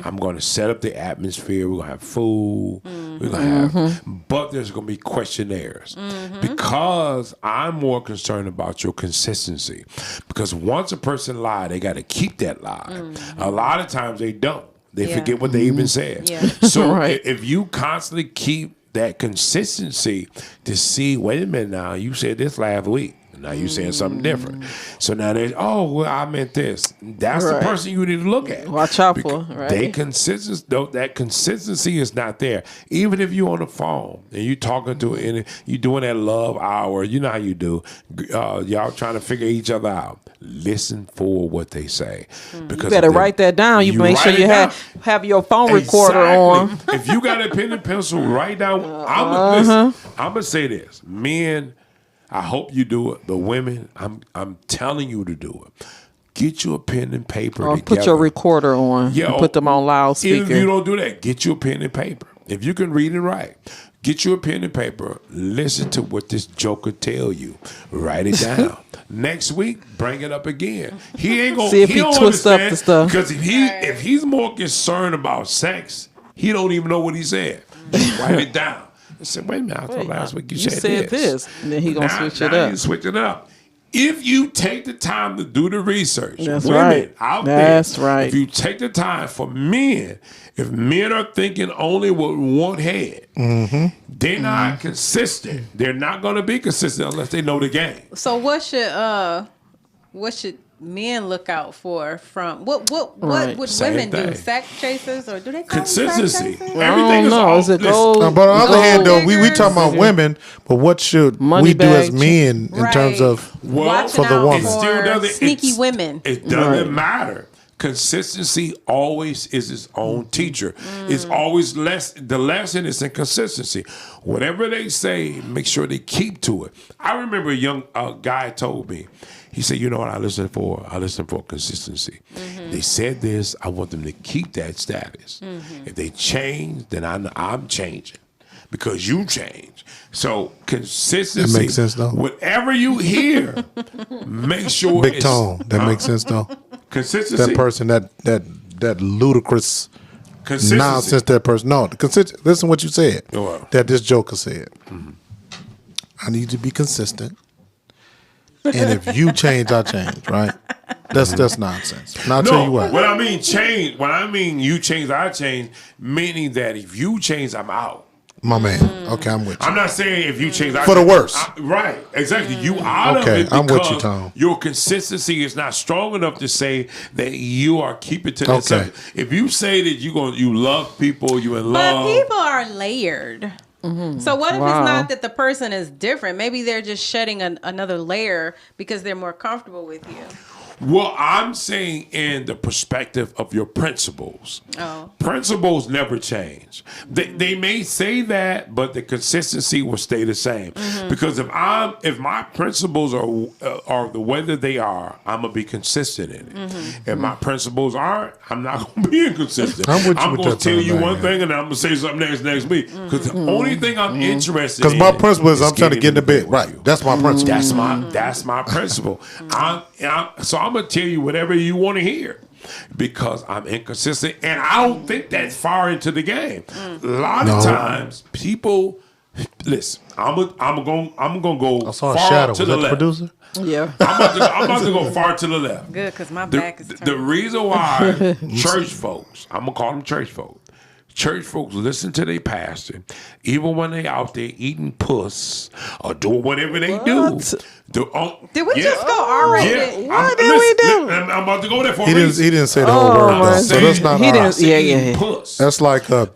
I'm going to set up the atmosphere. We're going to have food. We're going to have, but there's going to be questionnaires because I'm more concerned about your consistency. Because once a person lies, they got to keep that lie. A lot of times they don't. They Yeah. forget what they even said. Yeah. So Right. if you constantly keep that consistency to see, wait a minute now, you said this last week. Now you saying something different. So now they, I meant this. That's the person you need to look at. Watch out for, right? That consistency is not there. Even if you on the phone and you talking to it and you doing that love hour, you know how you do. Y'all trying to figure each other out. Listen for what they say. Because you better write that down. You make sure you have your phone recorder on. If you got a pen and pencil, write down. I'm gonna say this, men. I hope you do it, but women, I'm telling you to do it. Get you a pen and paper. Or together. put your recorder on. Yeah, put them on loudspeaker. If you don't do that, get you a pen and paper. If you can read and write, get you a pen and paper. Listen to what this joker tell you. Write it down. Next week, bring it up again. He ain't gonna see if he twists up the stuff. Because if he's more concerned about sex, he don't even know what he said. Just write it down. I said, wait a minute, I thought last week you said this. And then he gonna switch it up. You switch it up. If you take the time to do the research, that's women right. out that's there, right. If you take the time for men, if men are thinking only with one head, they're not consistent. They're not going to be consistent unless they know the game. So what should men look out for from what would Same women do? thing. Sack chasers, or do they call Consistency. them sack chasers? Everything is all. Is it gold? But on the other hand, though, we diggers. talking about women, but what should Money we do as bag. men in terms of Well, for the woman? It still doesn't. Sneaky women. It doesn't matter. Consistency always is its own teacher. It's always the lesson is in consistency. Whatever they say, make sure they keep to it. I remember a young guy told me, he said, you know what I listen for? I listen for consistency. They said this, I want them to keep that status. If they change, then I'm changing. Because you change. So consistency. That makes sense, though. Whatever you hear, make sure Big tone. That makes sense, though. Consistency. That person, that ludicrous Consistency. nonsense. That person. No, listen what you said. Wow. That this joker said. I need to be consistent, and if you change, I change. Right? That's nonsense. And I'll tell you what. When I mean change, when I mean you change, I change, meaning that if you change, I'm out. My man. Okay, I'm with you. I'm not saying if you change, I For the change. worse. Right, exactly. You out Okay, of it I'm with because you, Tom. your consistency is not strong enough to say that you are keeping to this. Okay. If you say that you love people, you in But love. people are layered. So what if it's not that the person is different? Maybe they're just shedding another layer because they're more comfortable with you. Well, I'm saying in the perspective of your principles. Oh. Principles never change. They may say that, but the consistency will stay the same. Because if my principles are the way that they are, I'm gonna be consistent in it. If my principles aren't, I'm not gonna be inconsistent. I'm with you I'm with gonna that tell you thing, one man. thing, and I'm gonna say something next week. Because the only thing I'm interested in, Because my principle is I'm trying to getting get in the in bed. Right. That's my principle. That's my principle. So I'm gonna tell you whatever you want to hear because I'm inconsistent, and I don't think that's far into the game. A lot of times, people listen. I'm gonna go I saw a far shadow. to Was the that the left. producer? Yeah. I'm about to go far to the left. Good, because my back is The turned. reason why church folks, I'm gonna call them church folks. Church folks listen to their pastor, even when they out there eating puss or doing whatever they do. Did we just go already? What did we do? I'm about to go there for He a reason. didn't say the whole word though. So that's not He didn't- ours. yeah. Puss. That's like a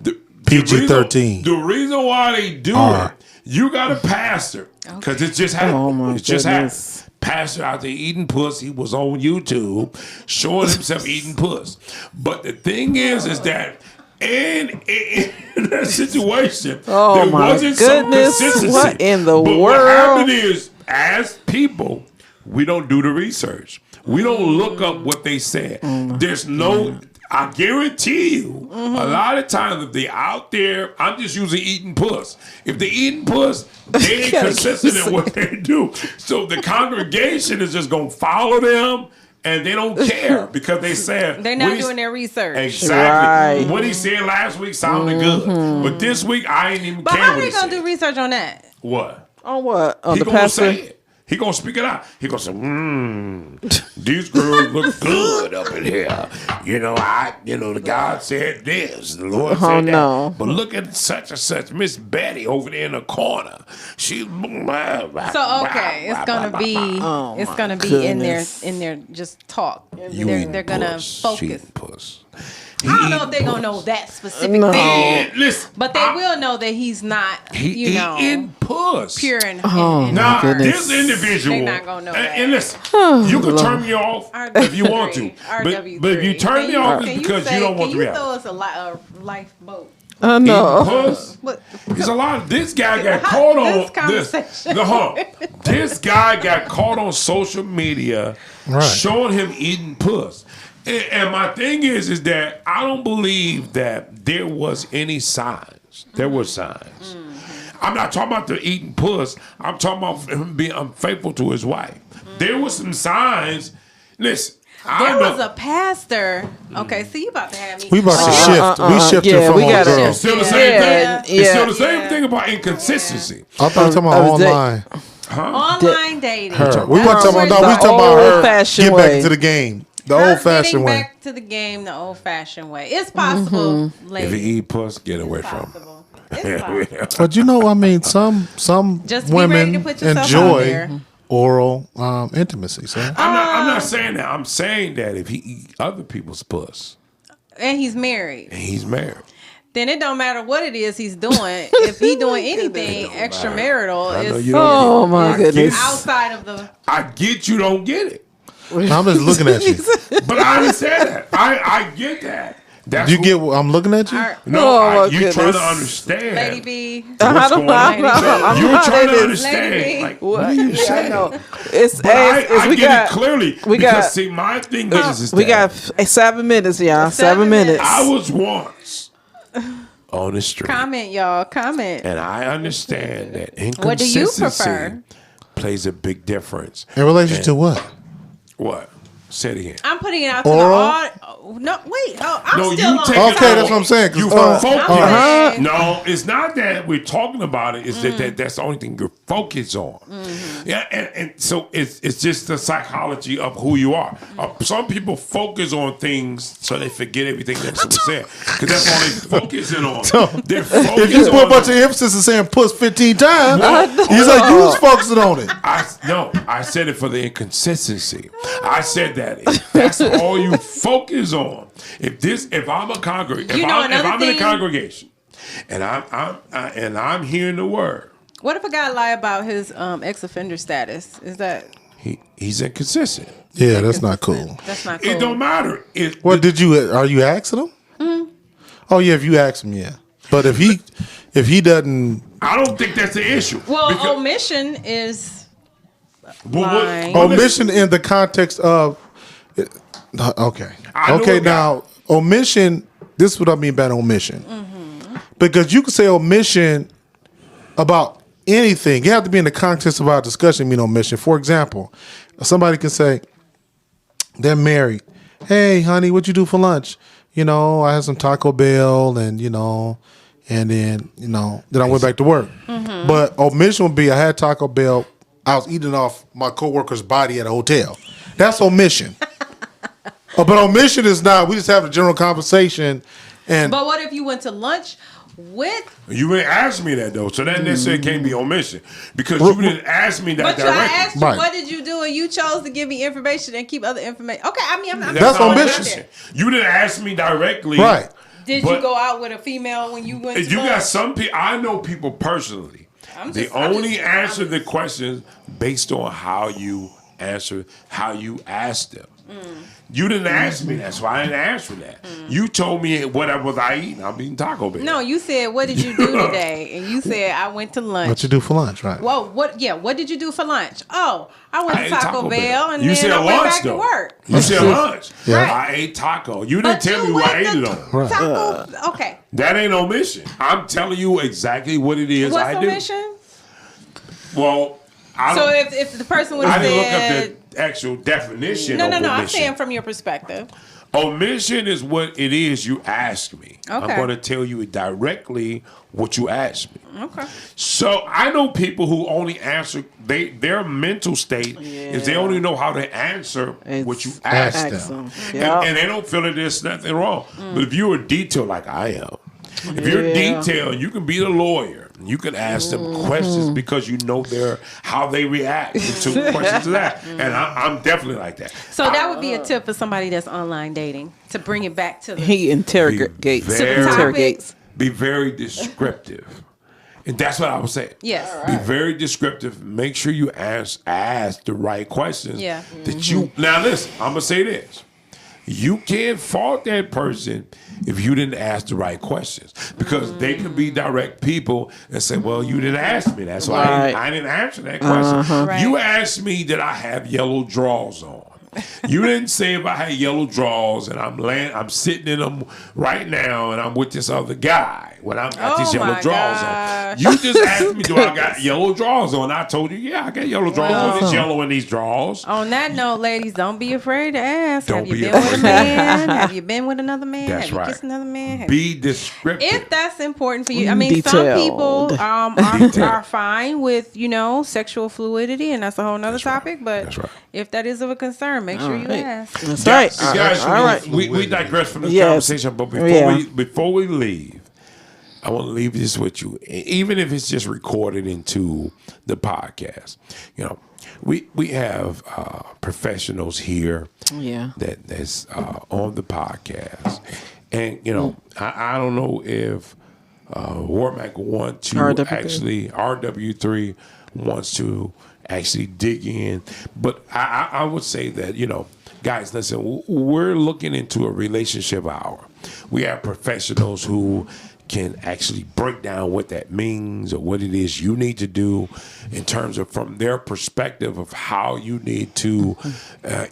PG-13. The reason why they do it, you got a pastor, because it just happened. Oh, my it just goodness. happened. Pastor out there eating puss. He was on YouTube showing himself eating puss. But the thing is that in that situation, Oh, there my wasn't some goodness. consistency. What in the But world? what happened is, as people, we don't do the research. We don't look up what they said. There's no. I guarantee you, a lot of times if they out there, I'm just usually eating puss. If they eating puss, they ain't consistent in what they do. So the congregation is just gonna follow them, and they don't care because they said They're not doing their research. Exactly. Right. What he said last week sounded good, but this week I ain't even But care how what are he they going to said. do research on that? What? On what? On He the gonna pastor? say it. He gonna speak it out. He gonna say, these girls look good up in here. The God said this, the Lord said that. But look at such and such Miss Betty over there in the corner. She's it's gonna be in there just talk. They're gonna focus. I don't know if they're gonna know that specific thing. Listen, but they will know that he's not, eating puss. pure and Now, this individual, they're not gonna know that. And listen, you can turn me off if you want to, but if you turn me off, it's because you don't want to react. Can you throw us a lifeboat? No. Puss. There's a lot of this guy got caught on this guy got caught on social media showing him eating puss. And my thing is that I don't believe that there was any signs. There were signs. I'm not talking about the eating puss. I'm talking about him being unfaithful to his wife. There was some signs. Listen. There was a pastor. Okay, so you about to have me. We about to shift. We shifted from our girl. It's still the same thing. It's still the same thing about inconsistency. I thought you were talking about online. Online dating. We weren't talking about her. Get back to the game. The old-fashioned way. Back to the game, the old-fashioned way. It's possible, ladies. If you eat puss, get away from him. But some just women enjoy oral intimacy. So I'm not saying that. I'm saying that if he eat other people's puss and he's married, then it don't matter what it is he's doing. If he's doing anything extramarital, oh my goodness, outside of the. I get you don't get it. I'm just looking at you. But I understand that. I get that. That's you get what I'm looking at you? No, you trying to understand. Lady B. What's going on? You're trying to understand. Lady B. Like, what are you saying? I get it clearly. See, my thing is we got 7 minutes, y'all. 7 minutes. I was once on the street. Comment, y'all. Comment. And I understand that inconsistency what do you prefer? Plays a big difference. In relation to what? What? Say it again. I'm putting it out to the audience. No, wait. I'm still on. Okay, that's what I'm saying. You focus. No, it's not that we're talking about it. It's that's the only thing you're focused on. Yeah, and so it's just the psychology of who you are. Some people focus on things so they forget everything that was said because that's all they're focusing on. If you put a bunch of emphasis in saying "puss" 15 times, he's like you was focusing on it. I said it for the inconsistency. I said that if that's all you focus on. If I'm a congregation, if I'm in a congregation, and I'm hearing the word. What if a guy lie about his ex-offender status? Is that he's inconsistent? Yeah, that's not cool. That's not cool. It don't matter. Are you asking him? Mm-hmm. Oh yeah, if you ask him, yeah. But if he doesn't, I don't think that's the issue. Well, omission is lying. Omission in the context of. Okay. Now omission. This is what I mean by omission, because you can say omission about anything. You have to be in the context of our discussion. Mean omission. For example, somebody can say they're married. Hey, honey, what you do for lunch? I had some Taco Bell, and and then then I went back to work. But omission would be I had Taco Bell. I was eating off my coworker's body at a hotel. That's omission. But omission is not. We just have a general conversation. But what if you went to lunch with? You didn't ask me that though, so that necessarily can't be omission because you didn't ask me that directly. But I asked you, what did you do, and you chose to give me information and keep other information. Okay, I mean, that's omission. You didn't ask me directly, right? Did you go out with a female when you went? You got some people. I know people personally. They only answer the questions based on how you answer, how you ask them. You didn't ask me that, so I didn't answer that. You told me what was I eating. I'm eating Taco Bell. No, you said, what did you do today? And you said, I went to lunch. What you do for lunch, right? Well, what did you do for lunch? Oh, I went to Taco Bell and you then I went back to work. You said lunch. Yeah. Right. I ate taco. You didn't tell me what I ate it on. Right. Taco, okay. That ain't omission. I'm telling you exactly what it is I do. What's omission? Well, so if the person would have said... I didn't look up the actual definition of omission. I'm saying from your perspective. Omission is what it is you ask me. Okay. I'm going to tell you directly what you asked me. Okay. So I know people who only answer, their mental state is they only know how to answer what you ask them. Excellent. Yep. And they don't feel that there's nothing wrong. But if you're detailed like I am, if you're detailed, you can be the lawyer. You can ask them questions because you know how they react to questions to that. And I'm definitely like that. So that would be a tip for somebody that's online dating to bring it back to the He interrogates. Interrogates. Be very descriptive. And that's what I was saying. Yes. Be very descriptive. Make sure you ask the right questions. Yeah. That you now listen, I'm gonna say this. You can't fault that person if you didn't ask the right questions, because they can be direct people and say, well, you didn't ask me that, so I didn't answer that question. Right. You asked me that I have yellow drawers on. You didn't say if I had yellow drawers and I'm sitting in them right now and I'm with this other guy when I got these yellow drawers on. You just asked me, do I got yellow drawers on? I told you, yeah, I got yellow drawers on. It's yellow in these drawers. On that note, ladies, don't be afraid to ask. Don't Have you be been with a afraid. man? Have you been with another man? That's Have you right. kissed another man? Be descriptive. If that's important for you, I mean, some Detailed. people are fine with sexual fluidity, and that's a whole nother topic. But That's right. if that is of a concern, make sure you ask. That's right. Guys, All right. we digress from this Yes. conversation, but before we leave, I want to leave this with you, even if it's just recorded into the podcast. We have professionals here that's on the podcast, and I don't know if Warmack want to RW3 wants to actually dig in, but I would say that guys, listen, we're looking into a relationship hour. We have professionals who can actually break down what that means or what it is you need to do in terms of from their perspective of how you need to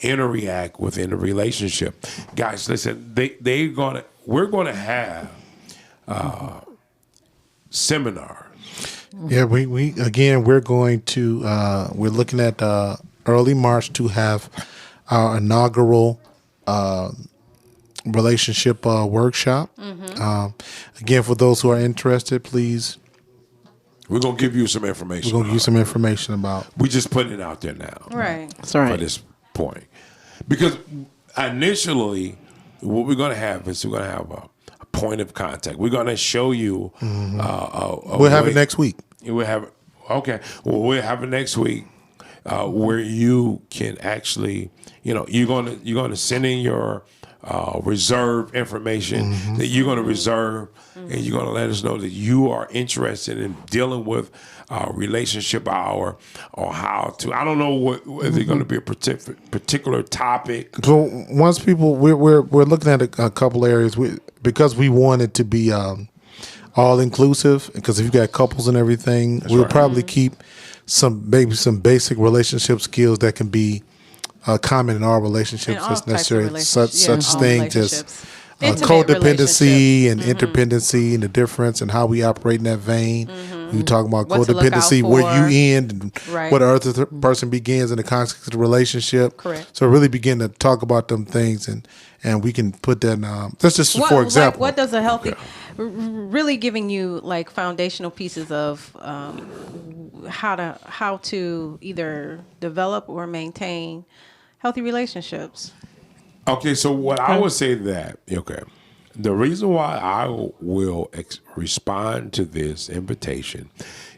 interact within a relationship. Guys, listen, we're gonna have seminars. Yeah, we again we're going to we're looking at early March to have our inaugural relationship workshop. Again, for those who are interested, please. We're gonna give you some information. We're gonna give you some information about. We just putting it out there now, Right. That's right. for this point, because initially, what we're gonna have is we're gonna have a point of contact. We're gonna show you. We'll have it next week. We'll have it. Okay. Well, we'll have it next week, where you can actually, you're gonna send in your reserve information that you're gonna reserve, and you're gonna let us know that you are interested in dealing with relationship hour, or how to. I don't know whether it's gonna be a particular topic. So once people, we're looking at a couple areas because we want it to be all inclusive. Because if you got couples and everything, we'll probably keep some basic relationship skills that can be common in our relationships as necessary. Such things as codependency and interdependency and the difference and how we operate in that vein. You talk about What to look out codependency, where for. you end and Right. what the other person begins in the context of the relationship. Correct. So really begin to talk about them things, and we can put that. That's just for example. What does a healthy, really giving you like foundational pieces of how to either develop or maintain healthy relationships. Okay, so what I would say that, the reason why I will respond to this invitation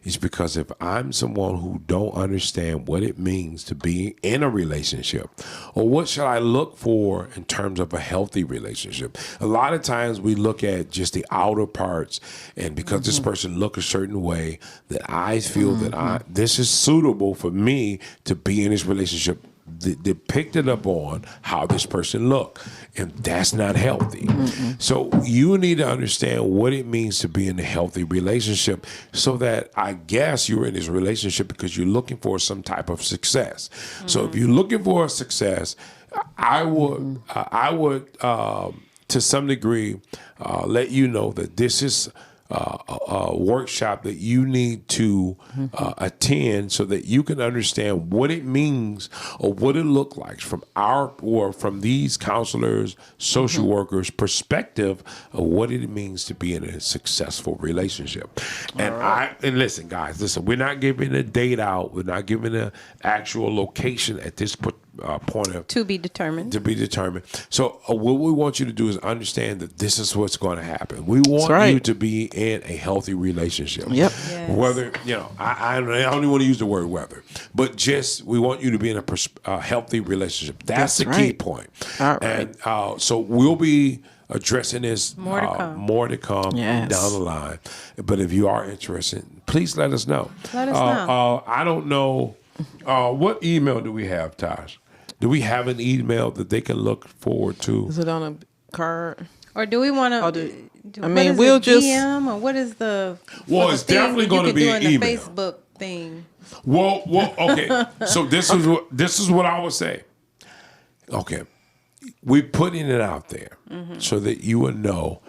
is because if I'm someone who don't understand what it means to be in a relationship, or what should I look for in terms of a healthy relationship, a lot of times we look at just the outer parts, and because this person look a certain way, that I feel that this is suitable for me to be in this relationship. They picked it up on how this person look, and that's not healthy. So you need to understand what it means to be in a healthy relationship, so that I guess you're in this relationship because you're looking for some type of success. So if you're looking for a success, I would to some degree let you know that this is workshop that you need to attend so that you can understand what it means or what it looked like from these counselors, social workers' perspective of what it means to be in a successful relationship. And listen, guys, we're not giving a date out. We're not giving an actual location at this point of to be determined. So what we want you to do is understand that this is what's going to happen. We want you to be in a healthy relationship. Yep. Yes. Whether, I don't even want to use the word whether, but just we want you to be in a healthy relationship. That's the key point. All right. And so we'll be addressing this More to come. down the line. But if you are interested, please let us know. Let us know. I don't know. What email do we have, Tosh? Do we have an email that they can look forward to? Is it on a card? Or do we want to? We'll just DM or what is the? Well, it's definitely going to be an email. The Facebook thing. Well, okay. So this is what I would say. Okay, we're putting it out there so that you would know.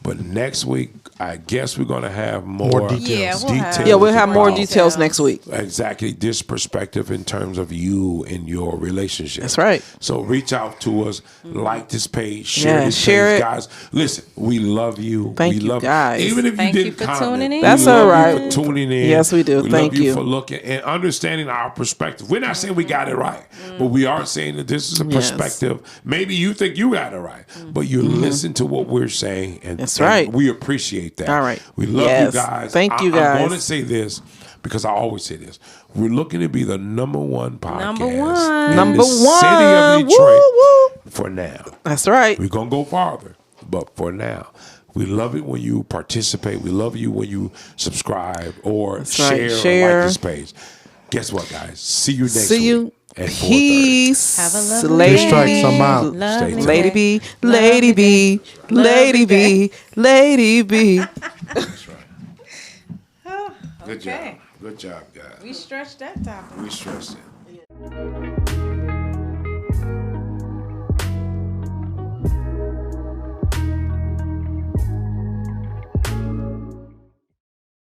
But next week, I guess we're going to have more details. We'll have more details next week. Exactly, this perspective in terms of you and your relationship. That's right. So reach out to us, like this page, share this share page, it. guys. Listen, we love you. Thank we you, love guys. Even if Thank you you didn't for comment, tuning in. That's we love all right. you for tuning in. Yes, we do. We Thank love you for looking and understanding our perspective. We're not saying we got it right, but we are saying that this is a perspective. Maybe you think you got it right, but you listen to what we're saying, and That's right. we appreciate that. All right. We love you guys. Thank you, guys. I want to say this because I always say this. We're looking to be the number one podcast in the city of Detroit for now. That's right. We're going to go farther, but for now. We love it when you participate. We love you when you subscribe or share or like this page. Guess what, guys? See you next week. At 4:30. Peace. Have a lovely Lady day. Strikes, I'm out. Lovely Lady day. B, Lady B, Lady B, Lady B. That's right. Good job. Good job, guys. We stretched that topic. We stressed it.